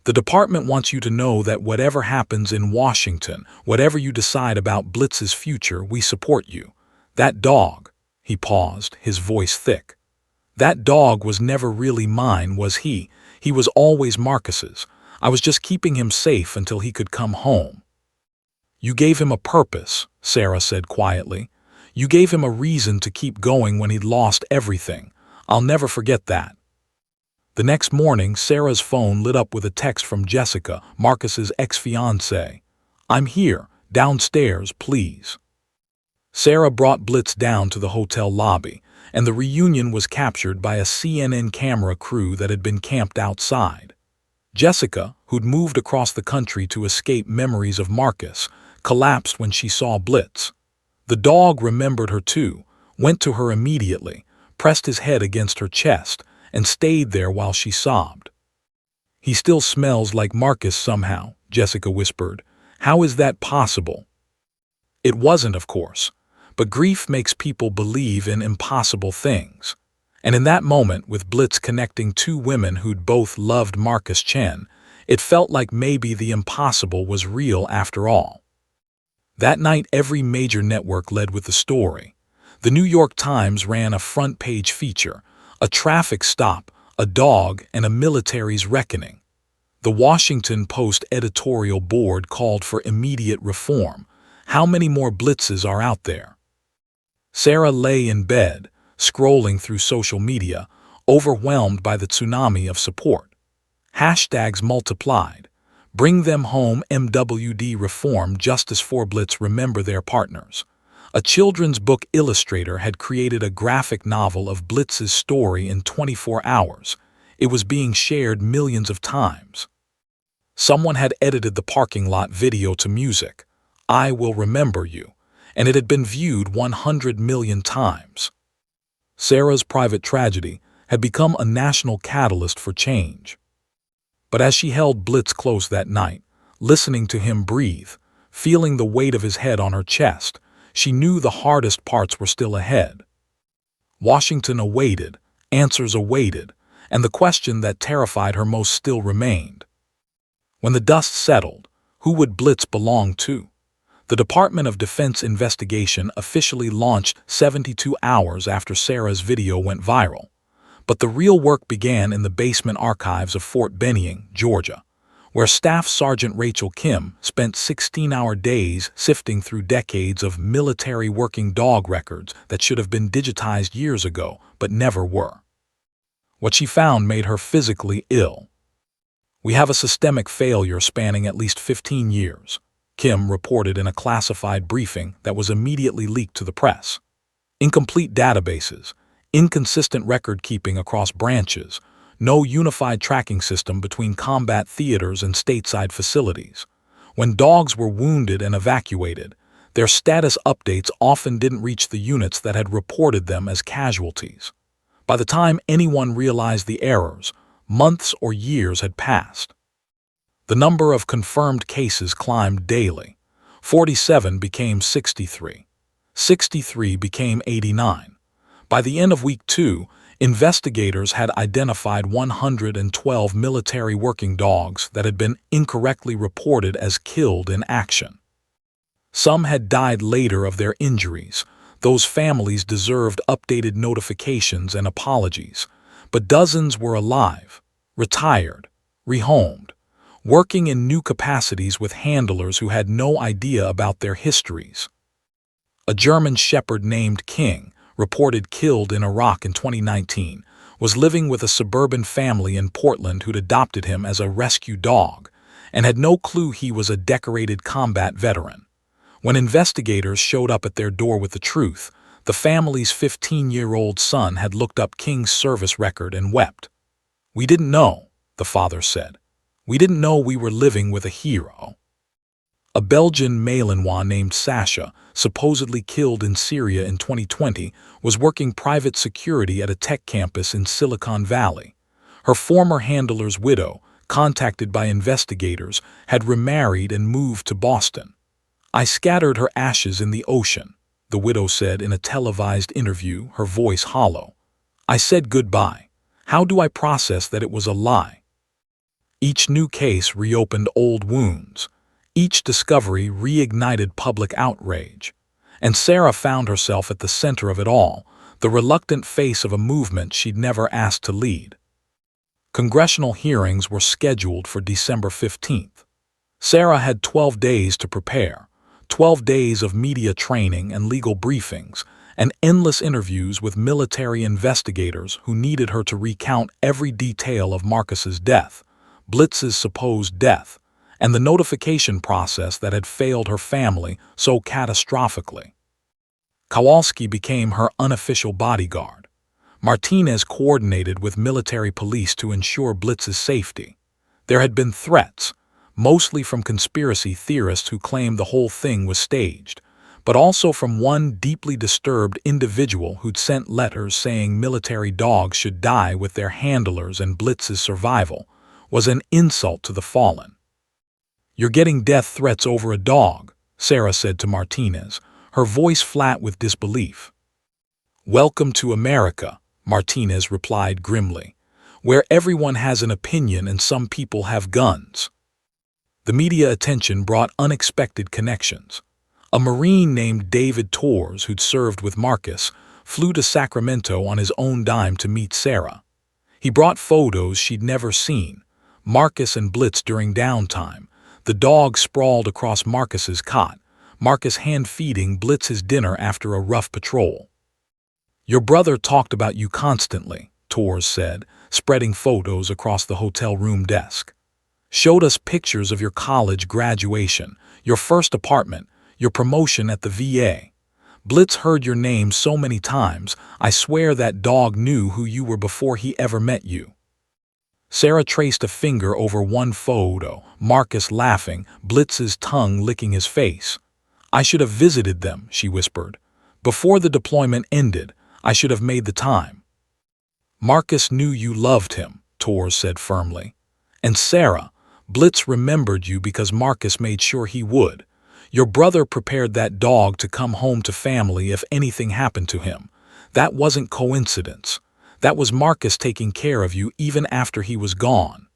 "The department wants you to know that whatever happens in Washington, whatever you decide about Blitz's future, we support you. That dog," he paused, his voice thick, "that dog was never really mine, was he? He was always Marcus's. I was just keeping him safe until he could come home." "You gave him a purpose," Sarah said quietly. "You gave him a reason to keep going when he'd lost everything. I'll never forget that." The next morning, Sarah's phone lit up with a text from Jessica, Marcus's ex-fiancée. "I'm here, downstairs, please." Sarah brought Blitz down to the hotel lobby, and the reunion was captured by a CNN camera crew that had been camped outside. Jessica, who'd moved across the country to escape memories of Marcus, collapsed when she saw Blitz. The dog remembered her too, went to her immediately, pressed his head against her chest, and stayed there while she sobbed. "He still smells like Marcus somehow," Jessica whispered. "How is that possible?" It wasn't, of course, but grief makes people believe in impossible things. And in that moment, with Blitz connecting two women who'd both loved Marcus Chen, it felt like maybe the impossible was real after all. That night, every major network led with the story. The New York Times ran a front-page feature, a traffic stop, a dog, and a military's reckoning. The Washington Post editorial board called for immediate reform. How many more Blitzes are out there? Sarah lay in bed, scrolling through social media, overwhelmed by the tsunami of support. Hashtags multiplied. Bring them home, MWD reform, justice for Blitz, remember their partners. A children's book illustrator had created a graphic novel of Blitz's story in 24 hours. It was being shared millions of times. Someone had edited the parking lot video to music, "I Will Remember You," and it had been viewed 100 million times. Sarah's private tragedy had become a national catalyst for change. But as she held Blitz close that night, listening to him breathe, feeling the weight of his head on her chest, she knew the hardest parts were still ahead. Washington awaited, answers awaited, and the question that terrified her most still remained. When the dust settled, who would Blitz belong to? The Department of Defense investigation officially launched 72 hours after Sarah's video went viral. But the real work began in the basement archives of Fort Benning, Georgia, where Staff Sergeant Rachel Kim spent 16-hour days sifting through decades of military working dog records that should have been digitized years ago, but never were. What she found made her physically ill. "We have a systemic failure spanning at least 15 years, Kim reported in a classified briefing that was immediately leaked to the press. Incomplete databases, inconsistent record-keeping across branches, no unified tracking system between combat theaters and stateside facilities. When dogs were wounded and evacuated, their status updates often didn't reach the units that had reported them as casualties. By the time anyone realized the errors, months or years had passed. The number of confirmed cases climbed daily. 47 became 63. 63 became 89. By the end of week 2, investigators had identified 112 military working dogs that had been incorrectly reported as killed in action. Some had died later of their injuries. Those families deserved updated notifications and apologies. But dozens were alive, retired, rehomed, working in new capacities with handlers who had no idea about their histories. A German shepherd named King, reported killed in Iraq in 2019, was living with a suburban family in Portland who'd adopted him as a rescue dog and had no clue he was a decorated combat veteran. When investigators showed up at their door with the truth, the family's 15-year-old son had looked up King's service record and wept. "We didn't know," the father said. "We didn't know we were living with a hero." A Belgian Malinois named Sasha, supposedly killed in Syria in 2020, was working private security at a tech campus in Silicon Valley. Her former handler's widow, contacted by investigators, had remarried and moved to Boston. "I scattered her ashes in the ocean," the widow said in a televised interview, her voice hollow. "I said goodbye. How do I process that it was a lie?" Each new case reopened old wounds. Each discovery reignited public outrage. And Sarah found herself at the center of it all, the reluctant face of a movement she'd never asked to lead. Congressional hearings were scheduled for December 15th. Sarah had 12 days to prepare, 12 days of media training and legal briefings, and endless interviews with military investigators who needed her to recount every detail of Marcus's death, Blitz's supposed death, and the notification process that had failed her family so catastrophically. Kowalski became her unofficial bodyguard. Martinez coordinated with military police to ensure Blitz's safety. There had been threats, mostly from conspiracy theorists who claimed the whole thing was staged, but also from one deeply disturbed individual who'd sent letters saying military dogs should die with their handlers and Blitz's survival was an insult to the fallen. "You're getting death threats over a dog," Sarah said to Martinez, her voice flat with disbelief. "Welcome to America," Martinez replied grimly, "where everyone has an opinion and some people have guns." The media attention brought unexpected connections. A Marine named David Torres, who'd served with Marcus, flew to Sacramento on his own dime to meet Sarah. He brought photos she'd never seen: Marcus and Blitz during downtime, the dog sprawled across Marcus's cot, Marcus hand-feeding Blitz his dinner after a rough patrol. "Your brother talked about you constantly," Torres said, spreading photos across the hotel room desk. "Showed us pictures of your college graduation, your first apartment, your promotion at the VA. Blitz heard your name so many times, I swear that dog knew who you were before he ever met you." Sarah traced a finger over one photo, Marcus laughing, Blitz's tongue licking his face. "I should have visited them," she whispered. "Before the deployment ended, I should have made the time." "Marcus knew you loved him," Torres said firmly. "And Sarah, Blitz remembered you because Marcus made sure he would. Your brother prepared that dog to come home to family if anything happened to him. That wasn't coincidence. That was Marcus taking care of you even after he was gone."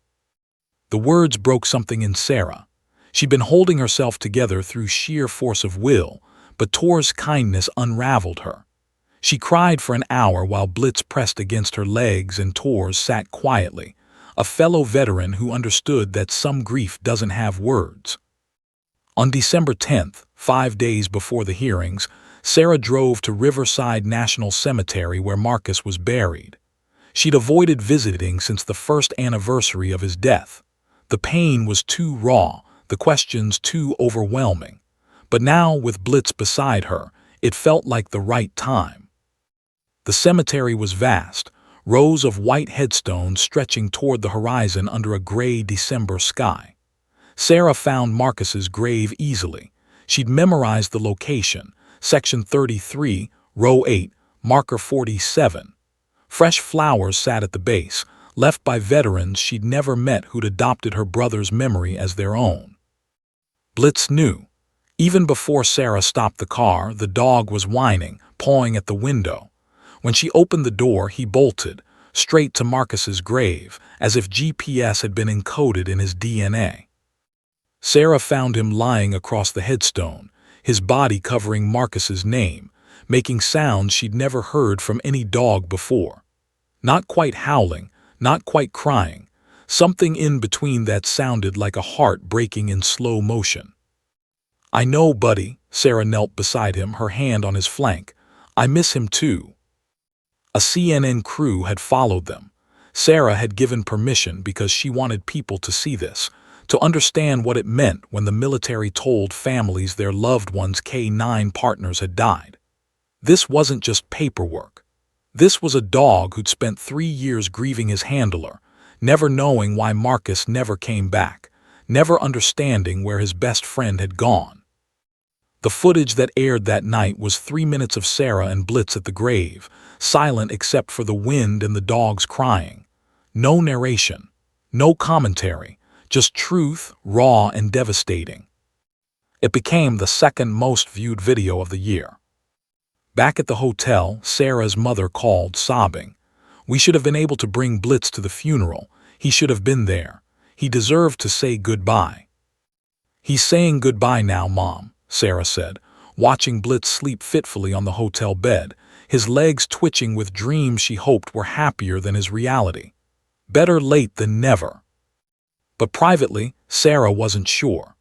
The words broke something in Sarah. She'd been holding herself together through sheer force of will, but Torres' kindness unraveled her. She cried for an hour while Blitz pressed against her legs and Torres sat quietly, a fellow veteran who understood that some grief doesn't have words. On December 10th, 5 days before the hearings, Sarah drove to Riverside National Cemetery where Marcus was buried. She'd avoided visiting since the first anniversary of his death. The pain was too raw, the questions too overwhelming. But now, with Blitz beside her, it felt like the right time. The cemetery was vast, rows of white headstones stretching toward the horizon under a gray December sky. Sarah found Marcus's grave easily. She'd memorized the location: Section 33, Row 8, Marker 47. Fresh flowers sat at the base, left by veterans she'd never met who'd adopted her brother's memory as their own. Blitz knew. Even before Sarah stopped the car, the dog was whining, pawing at the window. When she opened the door, he bolted, straight to Marcus's grave, as if GPS had been encoded in his DNA. Sarah found him lying across the headstone, his body covering Marcus's name, making sounds she'd never heard from any dog before. Not quite howling, not quite crying, something in between that sounded like a heart breaking in slow motion. "I know, buddy," Sarah knelt beside him, her hand on his flank. "I miss him too." A CNN crew had followed them. Sarah had given permission because she wanted people to see this, to understand what it meant when the military told families their loved ones' K9 partners had died. This wasn't just paperwork. This was a dog who'd spent 3 years grieving his handler, never knowing why Marcus never came back, never understanding where his best friend had gone. The footage that aired that night was 3 minutes of Sarah and Blitz at the grave, silent except for the wind and the dogs crying. No narration, no commentary, just truth, raw and devastating. It became the second most viewed video of the year. Back at the hotel, Sarah's mother called, sobbing. "We should have been able to bring Blitz to the funeral. He should have been there. He deserved to say goodbye." "He's saying goodbye now, Mom," Sarah said, watching Blitz sleep fitfully on the hotel bed, his legs twitching with dreams she hoped were happier than his reality. Better late than never. But privately, Sarah wasn't sure.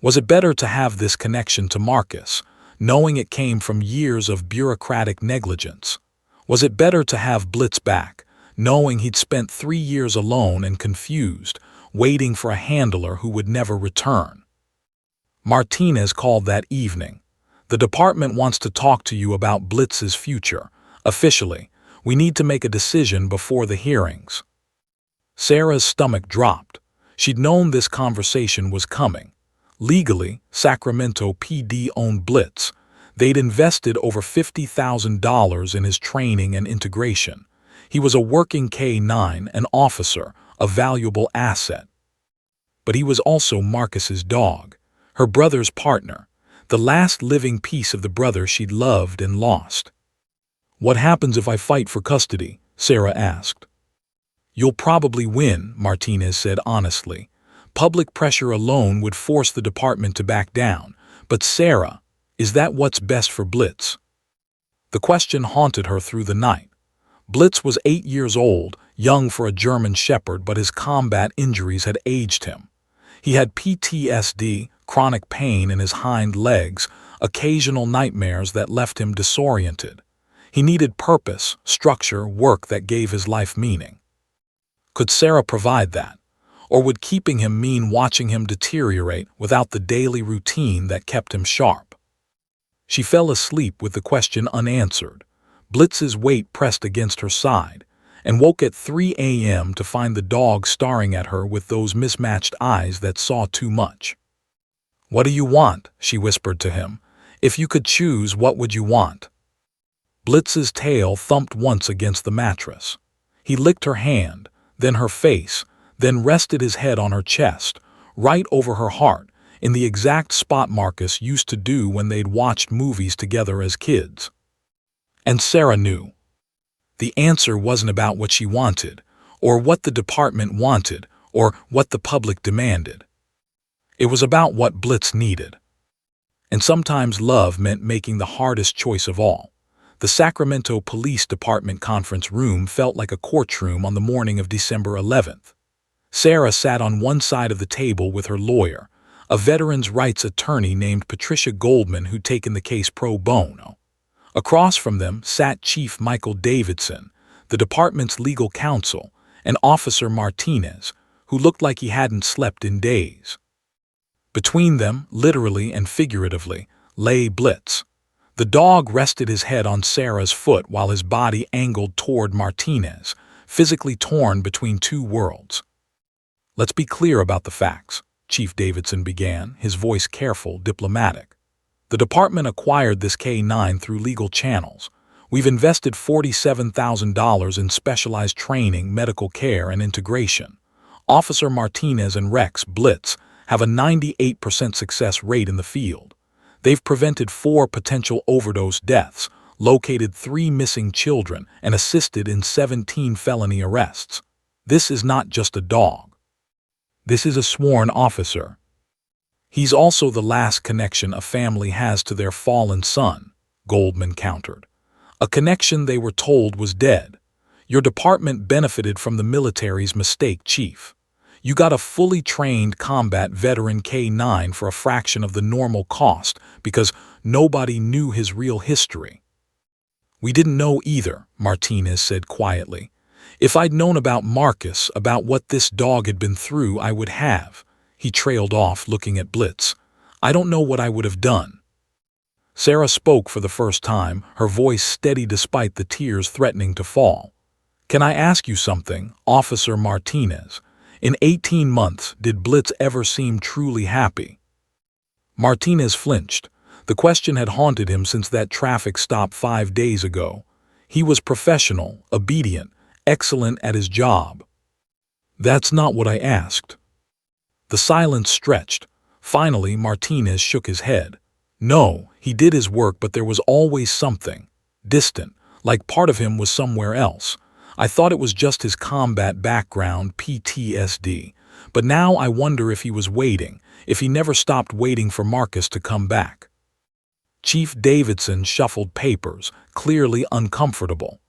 Was it better to have this connection to Marcus, knowing it came from years of bureaucratic negligence? Was it better to have Blitz back, knowing he'd spent 3 years alone and confused, waiting for a handler who would never return? Martinez called that evening. "The department wants to talk to you about Blitz's future. Officially, we need to make a decision before the hearings." Sarah's stomach dropped. She'd known this conversation was coming. Legally, Sacramento PD owned Blitz. They'd invested over $50,000 in his training and integration. He was a working K-9, an officer, a valuable asset. But he was also Marcus's dog, her brother's partner, the last living piece of the brother she'd loved and lost. "What happens if I fight for custody?" Sarah asked. "You'll probably win," Martinez said honestly. "Public pressure alone would force the department to back down. But Sarah, is that what's best for Blitz?" The question haunted her through the night. Blitz was 8 years old, young for a German shepherd, but his combat injuries had aged him. He had PTSD, chronic pain in his hind legs, occasional nightmares that left him disoriented. He needed purpose, structure, work that gave his life meaning. Could Sarah provide that? Or would keeping him mean watching him deteriorate without the daily routine that kept him sharp? She fell asleep with the question unanswered. Blitz's weight pressed against her side, and woke at 3 a.m. to find the dog staring at her with those mismatched eyes that saw too much. "What do you want?" she whispered to him. "If you could choose, what would you want?" Blitz's tail thumped once against the mattress. He licked her hand, then her face, then rested his head on her chest, right over her heart, in the exact spot Marcus used to do when they'd watched movies together as kids. And Sarah knew. The answer wasn't about what she wanted, or what the department wanted, or what the public demanded. It was about what Blitz needed. And sometimes love meant making the hardest choice of all. The Sacramento Police Department conference room felt like a courtroom on the morning of December 11th. Sarah sat on one side of the table with her lawyer, a veterans' rights attorney named Patricia Goldman who'd taken the case pro bono. Across from them sat Chief Michael Davidson, the department's legal counsel, and Officer Martinez, who looked like he hadn't slept in days. Between them, literally and figuratively, lay Blitz. The dog rested his head on Sarah's foot while his body angled toward Martinez, physically torn between two worlds. "Let's be clear about the facts," Chief Davidson began, his voice careful, diplomatic. "The department acquired this K-9 through legal channels. We've invested $47,000 in specialized training, medical care, and integration. Officer Martinez and Rex Blitz have a 98% success rate in the field. They've prevented 4 potential overdose deaths, located 3 missing children, and assisted in 17 felony arrests. This is not just a dog. This is a sworn officer. He's also the last connection a family has to their fallen son," Goldman countered. "A connection they were told was dead. Your department benefited from the military's mistake, Chief. You got a fully trained combat veteran K-9 for a fraction of the normal cost because nobody knew his real history." "We didn't know either," Martinez said quietly. "If I'd known about Marcus, about what this dog had been through, I would have." He trailed off, looking at Blitz. "I don't know what I would have done." Sarah spoke for the first time, her voice steady despite the tears threatening to fall. "Can I ask you something, Officer Martinez? In 18 months, did Blitz ever seem truly happy?" Martinez flinched. The question had haunted him since that traffic stop 5 days ago. He was professional, obedient, excellent at his job. "That's not what I asked." The silence stretched. Finally, Martinez shook his head. "No, he did his work, but there was always something. Distant, like part of him was somewhere else. I thought it was just his combat background, PTSD. But now I wonder if he was waiting, if he never stopped waiting for Marcus to come back." Chief Davidson shuffled papers, clearly uncomfortable.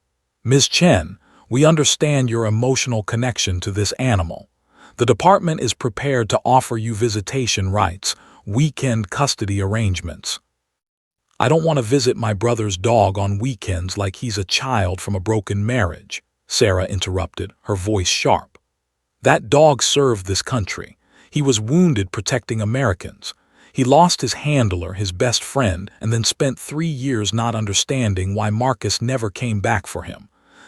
"Ms. Chen, we understand your emotional connection to this animal. The department is prepared to offer you visitation rights, weekend custody arrangements." "I don't want to visit my brother's dog on weekends like he's a child from a broken marriage," Sarah interrupted, her voice sharp. "That dog served this country. He was wounded protecting Americans. He lost his handler, his best friend, and then spent 3 years not understanding why Marcus never came back for him.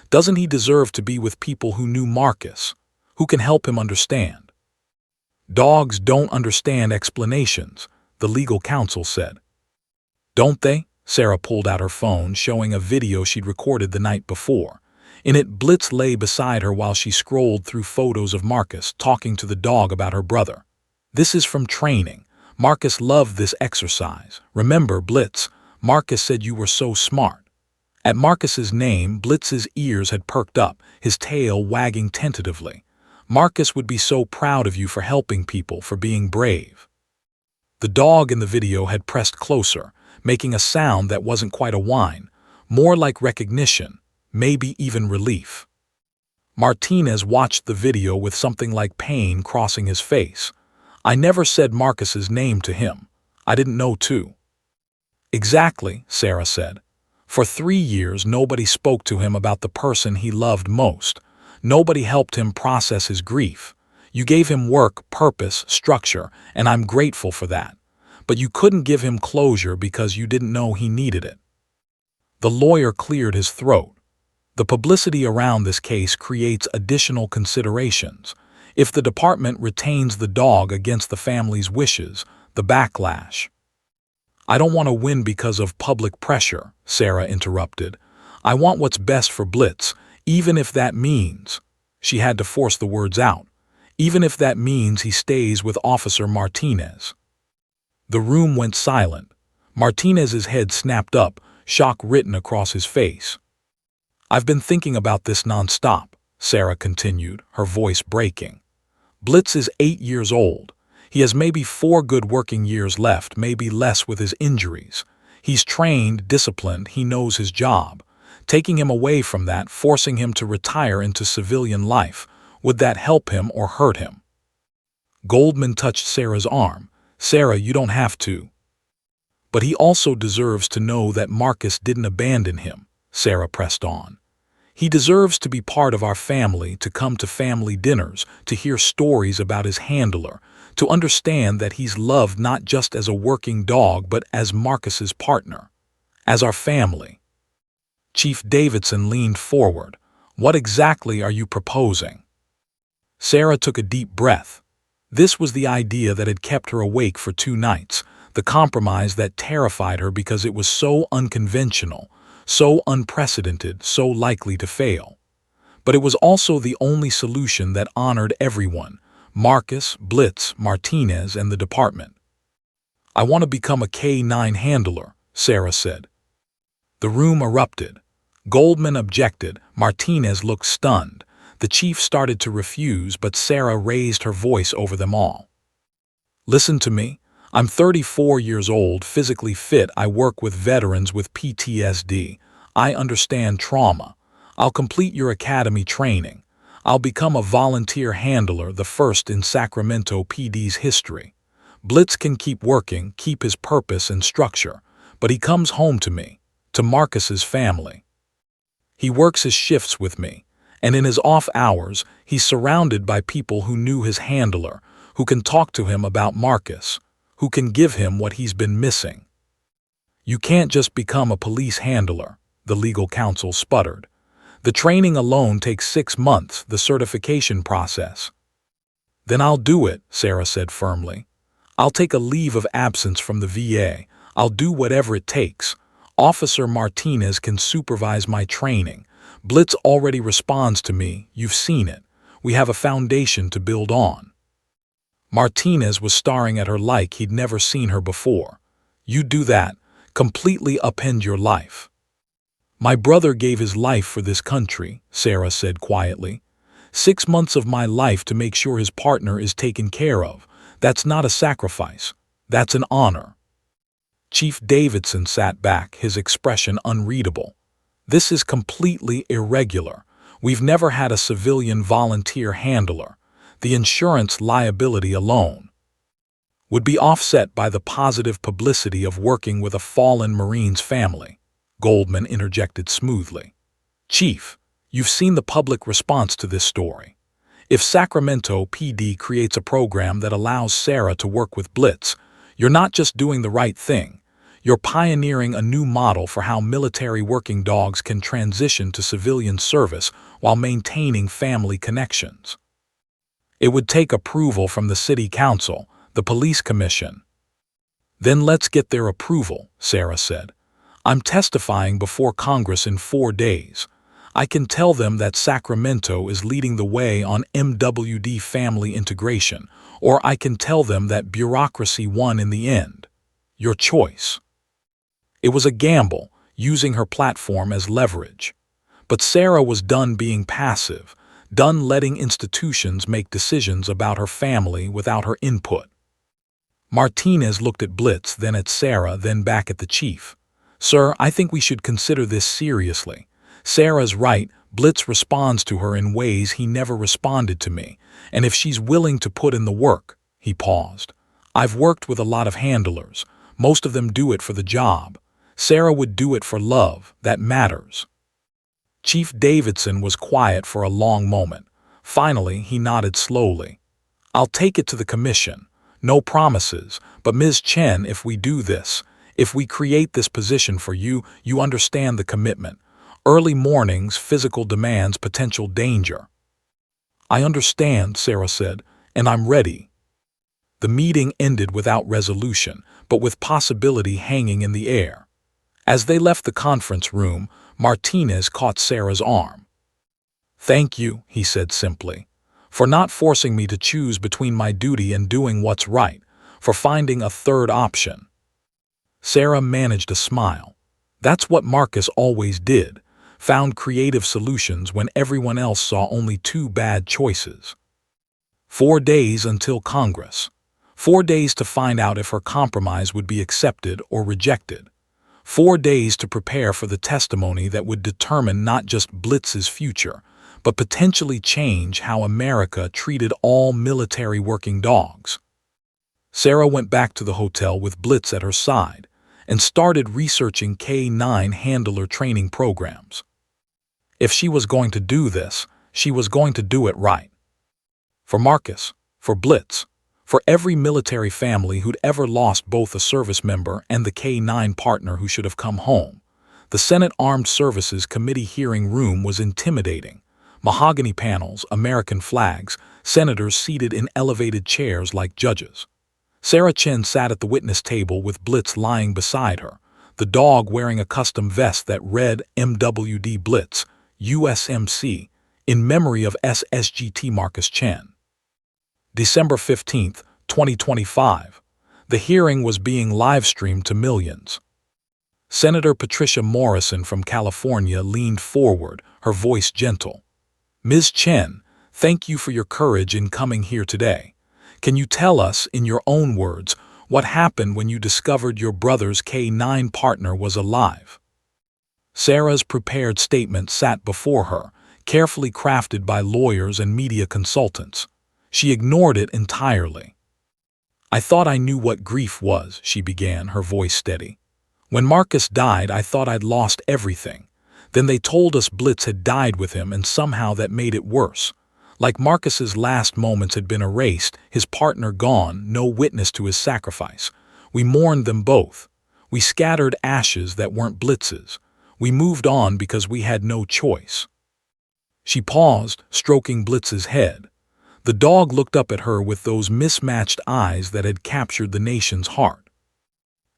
Doesn't he deserve to be with people who knew Marcus, who can help him understand?" Dogs don't understand explanations, the legal counsel said. Don't they? Sarah pulled out her phone, showing a video she'd recorded the night before. In it, Blitz lay beside her while she scrolled through photos of Marcus talking to the dog about her brother. This is from training. Marcus loved this exercise. Remember, Blitz, Marcus said you were so smart. At Marcus's name, Blitz's ears had perked up, his tail wagging tentatively. Marcus would be so proud of you for helping people, for being brave. The dog in the video had pressed closer, making a sound that wasn't quite a whine, more like recognition, maybe even relief. Martinez watched the video with something like pain crossing his face. I never said Marcus's name to him. I didn't know to. Exactly, Sarah said. For 3 years, nobody spoke to him about the person he loved most. Nobody helped him process his grief. You gave him work, purpose, structure, and I'm grateful for that. But you couldn't give him closure because you didn't know he needed it. The lawyer cleared his throat. The publicity around this case creates additional considerations. If the department retains the dog against the family's wishes, the backlash. I don't want to win because of public pressure, Sarah interrupted. I want what's best for Blitz, even if that means, she had to force the words out, even if that means he stays with Officer Martinez. The room went silent. Martinez's head snapped up, shock written across his face. I've been thinking about this nonstop, Sarah continued, her voice breaking. Blitz is 8 years old. He has maybe 4 good working years left, maybe less with his injuries. He's trained, disciplined, he knows his job. Taking him away from that, forcing him to retire into civilian life, would that help him or hurt him? Goldman touched Sarah's arm. Sarah, you don't have to. But he also deserves to know that Marcus didn't abandon him, Sarah pressed on. He deserves to be part of our family, to come to family dinners, to hear stories about his handler, to understand that he's loved not just as a working dog but as Marcus's partner, as our family. Chief Davidson leaned forward. What exactly are you proposing? Sarah took a deep breath. This was the idea that had kept her awake for 2 nights, the compromise that terrified her because it was so unconventional, so unprecedented, so likely to fail. But it was also the only solution that honored everyone, Marcus, Blitz, Martinez, and the department. I want to become a K-9 handler, Sarah said. The room erupted. Goldman objected. Martinez looked stunned. The chief started to refuse, but Sarah raised her voice over them all. Listen to me. I'm 34 years old, physically fit. I work with veterans with PTSD. I understand trauma. I'll complete your academy training. I'll become a volunteer handler, the first in Sacramento PD's history. Blitz can keep working, keep his purpose and structure, but he comes home to me, to Marcus's family. He works his shifts with me, and in his off hours, he's surrounded by people who knew his handler, who can talk to him about Marcus, who can give him what he's been missing. You can't just become a police handler, the legal counsel sputtered. The training alone takes 6 months, the certification process. Then I'll do it, Sarah said firmly. I'll take a leave of absence from the VA. I'll do whatever it takes. Officer Martinez can supervise my training. Blitz already responds to me. You've seen it. We have a foundation to build on. Martinez was staring at her like he'd never seen her before. You do that, completely upend your life. My brother gave his life for this country, Sarah said quietly. 6 months of my life to make sure his partner is taken care of. That's not a sacrifice. That's an honor. Chief Davidson sat back, his expression unreadable. This is completely irregular. We've never had a civilian volunteer handler. The insurance liability alone would be offset by the positive publicity of working with a fallen Marine's family. Goldman interjected smoothly. Chief, you've seen the public response to this story. If Sacramento PD creates a program that allows Sarah to work with Blitz, you're not just doing the right thing. You're pioneering a new model for how military working dogs can transition to civilian service while maintaining family connections. It would take approval from the city council, the police commission. Then let's get their approval, Sarah said. I'm testifying before Congress in 4 days. I can tell them that Sacramento is leading the way on MWD family integration, or I can tell them that bureaucracy won in the end. Your choice. It was a gamble, using her platform as leverage. But Sarah was done being passive, done letting institutions make decisions about her family without her input. Martinez looked at Blitz, then at Sarah, then back at the chief. Sir, I think we should consider this seriously. Sarah's right, Blitz responds to her in ways he never responded to me, and if she's willing to put in the work, he paused. I've worked with a lot of handlers. Most of them do it for the job. Sarah would do it for love, that matters. Chief Davidson was quiet for a long moment. Finally, he nodded slowly. I'll take it to the commission. No promises, but Ms. Chen, if we do this, if we create this position for you, you understand the commitment. Early mornings, physical demands, potential danger. I understand, Sarah said, and I'm ready. The meeting ended without resolution, but with possibility hanging in the air. As they left the conference room, Martinez caught Sarah's arm. Thank you, he said simply, for not forcing me to choose between my duty and doing what's right, for finding a third option. Sarah managed a smile. That's what Marcus always did. Found creative solutions when everyone else saw only 2 bad choices. 4 days until Congress. 4 days to find out if her compromise would be accepted or rejected. 4 days to prepare for the testimony that would determine not just Blitz's future, but potentially change how America treated all military working dogs. Sarah went back to the hotel with Blitz at her side and started researching K-9 handler training programs. If she was going to do this, she was going to do it right. For Marcus, for Blitz, for every military family who'd ever lost both a service member and the K-9 partner who should have come home. The Senate Armed Services Committee hearing room was intimidating. Mahogany panels, American flags, senators seated in elevated chairs like judges. Sarah Chen sat at the witness table with Blitz lying beside her, the dog wearing a custom vest that read MWD Blitz, USMC, in memory of SSGT Marcus Chen. December 15, 2025. The hearing was being live-streamed to millions. Senator Patricia Morrison from California leaned forward, her voice gentle. Ms. Chen, thank you for your courage in coming here today. Can you tell us, in your own words, what happened when you discovered your brother's K-9 partner was alive? Sarah's prepared statement sat before her, carefully crafted by lawyers and media consultants. She ignored it entirely. I thought I knew what grief was, she began, her voice steady. When Marcus died, I thought I'd lost everything. Then they told us Blitz had died with him, and somehow that made it worse. Like Marcus's last moments had been erased, his partner gone, no witness to his sacrifice. We mourned them both. We scattered ashes that weren't Blitz's. We moved on because we had no choice. She paused, stroking Blitz's head. The dog looked up at her with those mismatched eyes that had captured the nation's heart.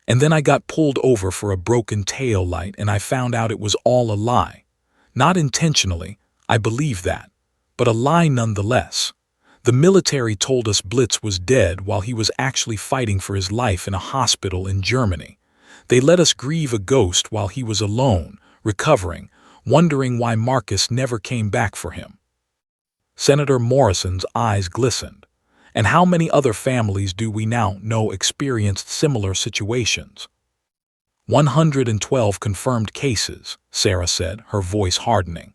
And then I got pulled over for a broken tail light, and I found out it was all a lie. Not intentionally, I believe that, but a lie nonetheless. The military told us Blitz was dead while he was actually fighting for his life in a hospital in Germany. They let us grieve a ghost while he was alone, recovering, wondering why Marcus never came back for him. Senator Morrison's eyes glistened. And how many other families do we now know experienced similar situations? 112 confirmed cases, Sarah said, her voice hardening.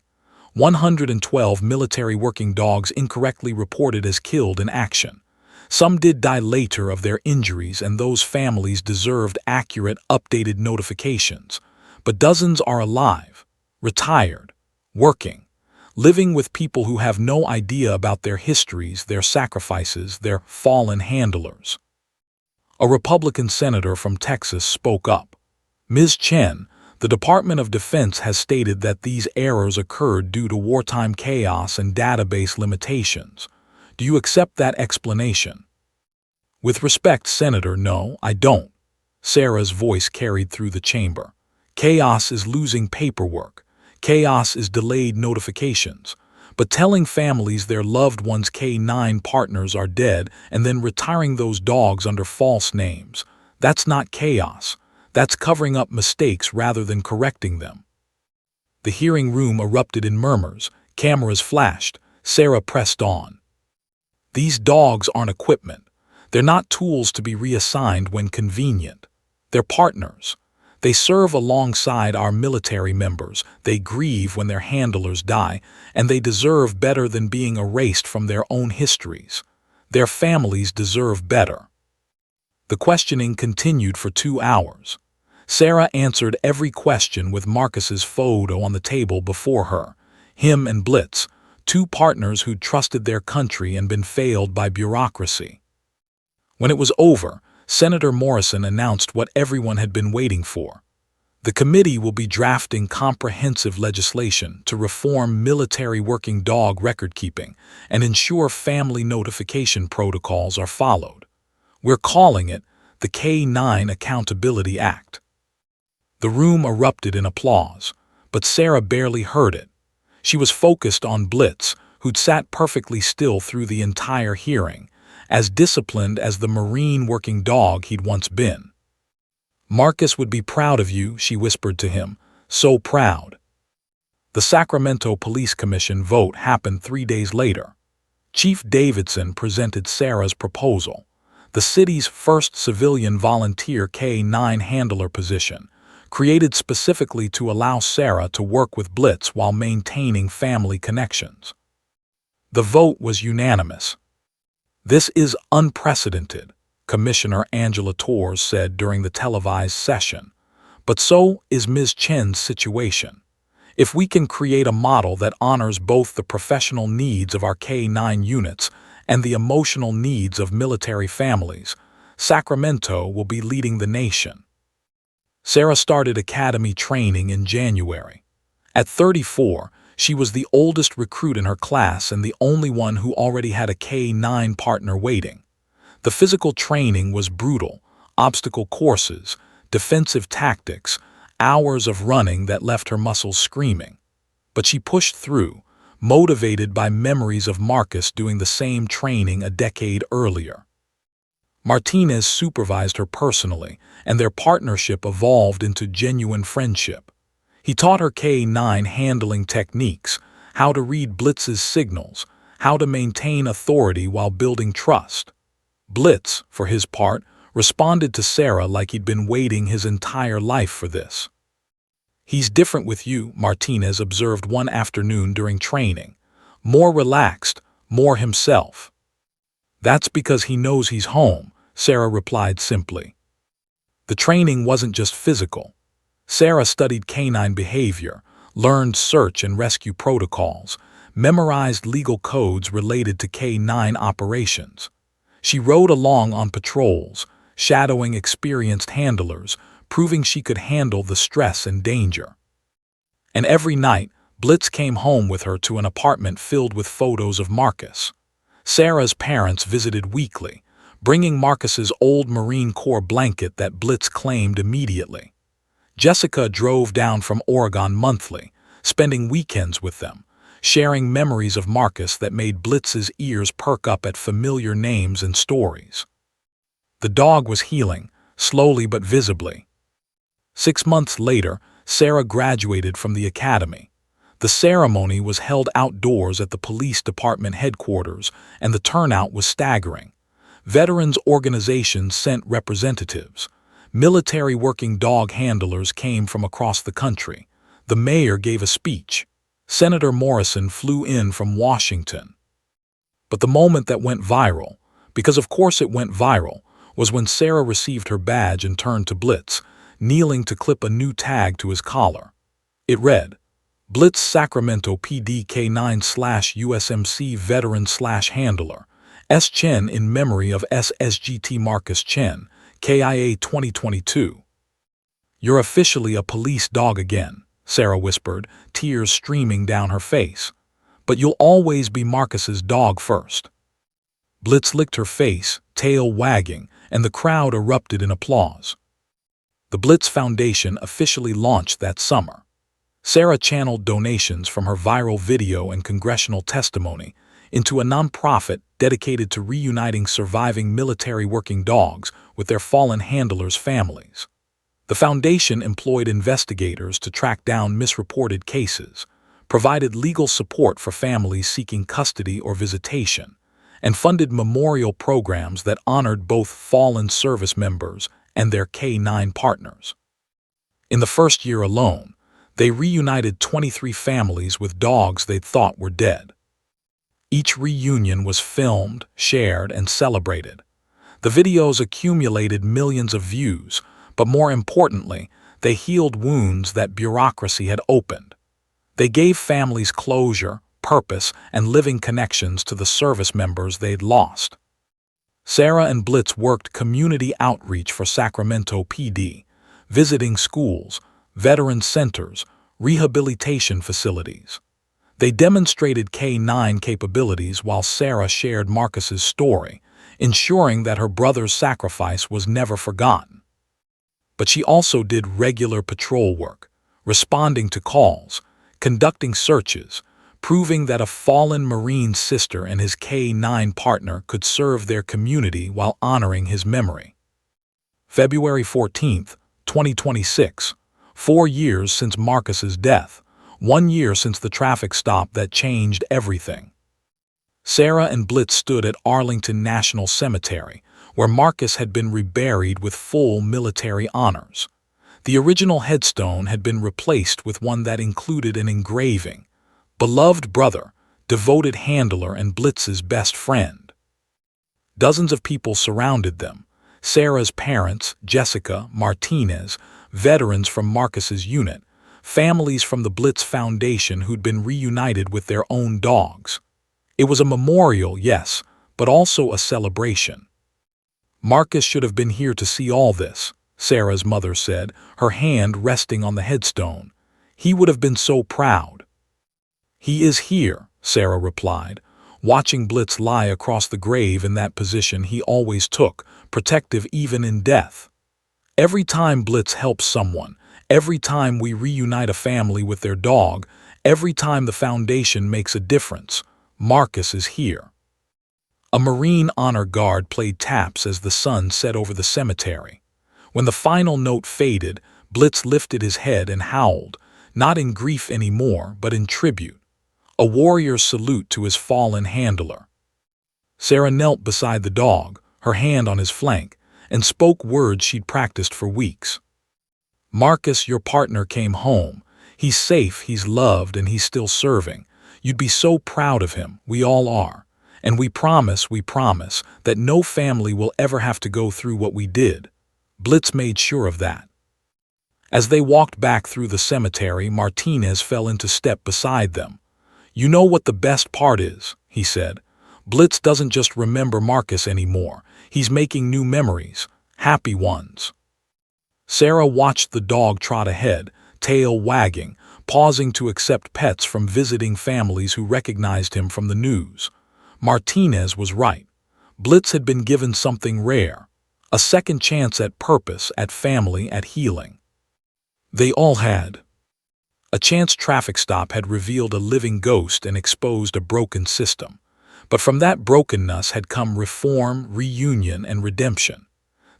112 military working dogs incorrectly reported as killed in action. Some did die later of their injuries, and those families deserved accurate, updated notifications. But dozens are alive, retired, working, living with people who have no idea about their histories, their sacrifices, their fallen handlers. A Republican senator from Texas spoke up. Ms. Chen, the Department of Defense has stated that these errors occurred due to wartime chaos and database limitations. Do you accept that explanation?" "With respect, Senator, no, I don't." Sarah's voice carried through the chamber. "Chaos is losing paperwork. Chaos is delayed notifications. But telling families their loved ones' K9 partners are dead and then retiring those dogs under false names, that's not chaos. That's covering up mistakes rather than correcting them." The hearing room erupted in murmurs. Cameras flashed. Sarah pressed on. "These dogs aren't equipment. They're not tools to be reassigned when convenient. They're partners. They serve alongside our military members, they grieve when their handlers die, and they deserve better than being erased from their own histories. Their families deserve better." The questioning continued for 2 hours. Sarah answered every question with Marcus's photo on the table before her. Him and Blitz, two partners who'd trusted their country and been failed by bureaucracy. When it was over, Senator Morrison announced what everyone had been waiting for. The committee will be drafting comprehensive legislation to reform military working dog record-keeping and ensure family notification protocols are followed. We're calling it the K9 Accountability Act. The room erupted in applause, but Sarah barely heard it. She was focused on Blitz, who'd sat perfectly still through the entire hearing, as disciplined as the Marine working dog he'd once been. "Marcus would be proud of you," she whispered to him, "so proud." The Sacramento Police Commission vote happened 3 days later. Chief Davidson presented Sarah's proposal, the city's first civilian volunteer K9 handler position, created specifically to allow Sarah to work with Blitz while maintaining family connections. The vote was unanimous. "This is unprecedented," Commissioner Angela Torres said during the televised session. "But so is Ms. Chen's situation. If we can create a model that honors both the professional needs of our K9 units and the emotional needs of military families, Sacramento will be leading the nation." Sarah started academy training in January. At 34, she was the oldest recruit in her class and the only one who already had a K9 partner waiting. The physical training was brutal: obstacle courses, defensive tactics, hours of running that left her muscles screaming. But she pushed through, motivated by memories of Marcus doing the same training a decade earlier. Martinez supervised her personally, and their partnership evolved into genuine friendship. He taught her K9 handling techniques, how to read Blitz's signals, how to maintain authority while building trust. Blitz, for his part, responded to Sarah like he'd been waiting his entire life for this. "He's different with you," Martinez observed one afternoon during training. "More relaxed, more himself." "That's because he knows he's home," Sarah replied simply. The training wasn't just physical. Sarah studied canine behavior, learned search and rescue protocols, memorized legal codes related to K9 operations. She rode along on patrols, shadowing experienced handlers, proving she could handle the stress and danger. And every night, Blitz came home with her to an apartment filled with photos of Marcus. Sarah's parents visited weekly, bringing Marcus's old Marine Corps blanket that Blitz claimed immediately. Jessica drove down from Oregon monthly, spending weekends with them, sharing memories of Marcus that made Blitz's ears perk up at familiar names and stories. The dog was healing, slowly but visibly. 6 months later, Sarah graduated from the academy. The ceremony was held outdoors at the police department headquarters, and the turnout was staggering. Veterans organizations sent representatives. Military working dog handlers came from across the country. The mayor gave a speech. Senator Morrison flew in from Washington. But the moment that went viral, because of course it went viral, was when Sarah received her badge and turned to Blitz, kneeling to clip a new tag to his collar. It read, "Blitz Sacramento PD K9/USMC Veteran/Handler, S. Chen in memory of SSGT Marcus Chen, KIA 2022. "You're officially a police dog again," Sarah whispered, tears streaming down her face. "But you'll always be Marcus's dog first." Blitz licked her face, tail wagging, and the crowd erupted in applause. The Blitz Foundation officially launched that summer. Sarah channeled donations from her viral video and congressional testimony into a nonprofit dedicated to reuniting surviving military working dogs with their fallen handlers' families. The foundation employed investigators to track down misreported cases, provided legal support for families seeking custody or visitation, and funded memorial programs that honored both fallen service members and their K-9 partners. In the first year alone, they reunited 23 families with dogs they thought were dead. Each reunion was filmed, shared, and celebrated. The videos accumulated millions of views, but more importantly, they healed wounds that bureaucracy had opened. They gave families closure, purpose, and living connections to the service members they'd lost. Sarah and Blitz worked community outreach for Sacramento PD, visiting schools, veteran centers, rehabilitation facilities. They demonstrated K-9 capabilities while Sarah shared Marcus's story, ensuring that her brother's sacrifice was never forgotten. But she also did regular patrol work, responding to calls, conducting searches, proving that a fallen Marine sister and his K-9 partner could serve their community while honoring his memory. February 14, 2026, 4 years since Marcus's death, 1 year since the traffic stop that changed everything. Sarah and Blitz stood at Arlington National Cemetery, where Marcus had been reburied with full military honors. The original headstone had been replaced with one that included an engraving, "Beloved brother, devoted handler and Blitz's best friend." Dozens of people surrounded them: Sarah's parents, Jessica, Martinez, veterans from Marcus's unit, families from the Blitz Foundation who'd been reunited with their own dogs. It was a memorial, yes, but also a celebration. "Marcus should have been here to see all this," Sarah's mother said, her hand resting on the headstone. "He would have been so proud." "He is here," Sarah replied, watching Blitz lie across the grave in that position he always took, protective even in death. "Every time Blitz helps someone, every time we reunite a family with their dog, every time the foundation makes a difference, Marcus is here." A Marine honor guard played taps as the sun set over the cemetery. When the final note faded, Blitz lifted his head and howled, not in grief anymore, but in tribute. A warrior's salute to his fallen handler. Sarah knelt beside the dog, her hand on his flank, and spoke words she'd practiced for weeks. "Marcus, your partner, came home. He's safe, he's loved, and he's still serving. You'd be so proud of him, we all are. And we promise, that no family will ever have to go through what we did." Blitz made sure of that. As they walked back through the cemetery, Martinez fell into step beside them. "You know what the best part is," he said. "Blitz doesn't just remember Marcus anymore. He's making new memories, happy ones." Sarah watched the dog trot ahead, tail wagging, pausing to accept pets from visiting families who recognized him from the news. Martinez was right. Blitz had been given something rare, a second chance at purpose, at family, at healing. They all had. A chance traffic stop had revealed a living ghost and exposed a broken system. But from that brokenness had come reform, reunion, and redemption.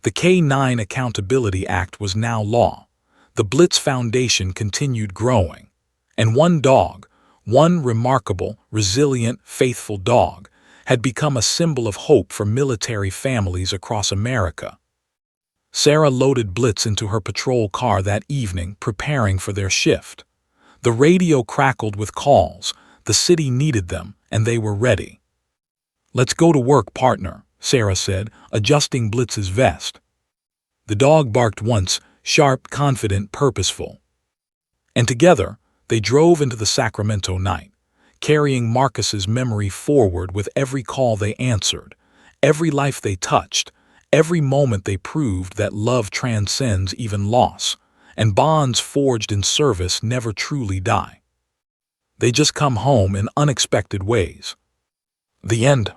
The K-9 Accountability Act was now law. The Blitz Foundation continued growing. And one dog, one remarkable, resilient, faithful dog, had become a symbol of hope for military families across America. Sarah loaded Blitz into her patrol car that evening, preparing for their shift. The radio crackled with calls. The city needed them, and they were ready. "Let's go to work, partner," Sarah said, adjusting Blitz's vest. The dog barked once, sharp, confident, purposeful. And together, they drove into the Sacramento night, carrying Marcus's memory forward with every call they answered, every life they touched, every moment they proved that love transcends even loss, and bonds forged in service never truly die. They just come home in unexpected ways. The end.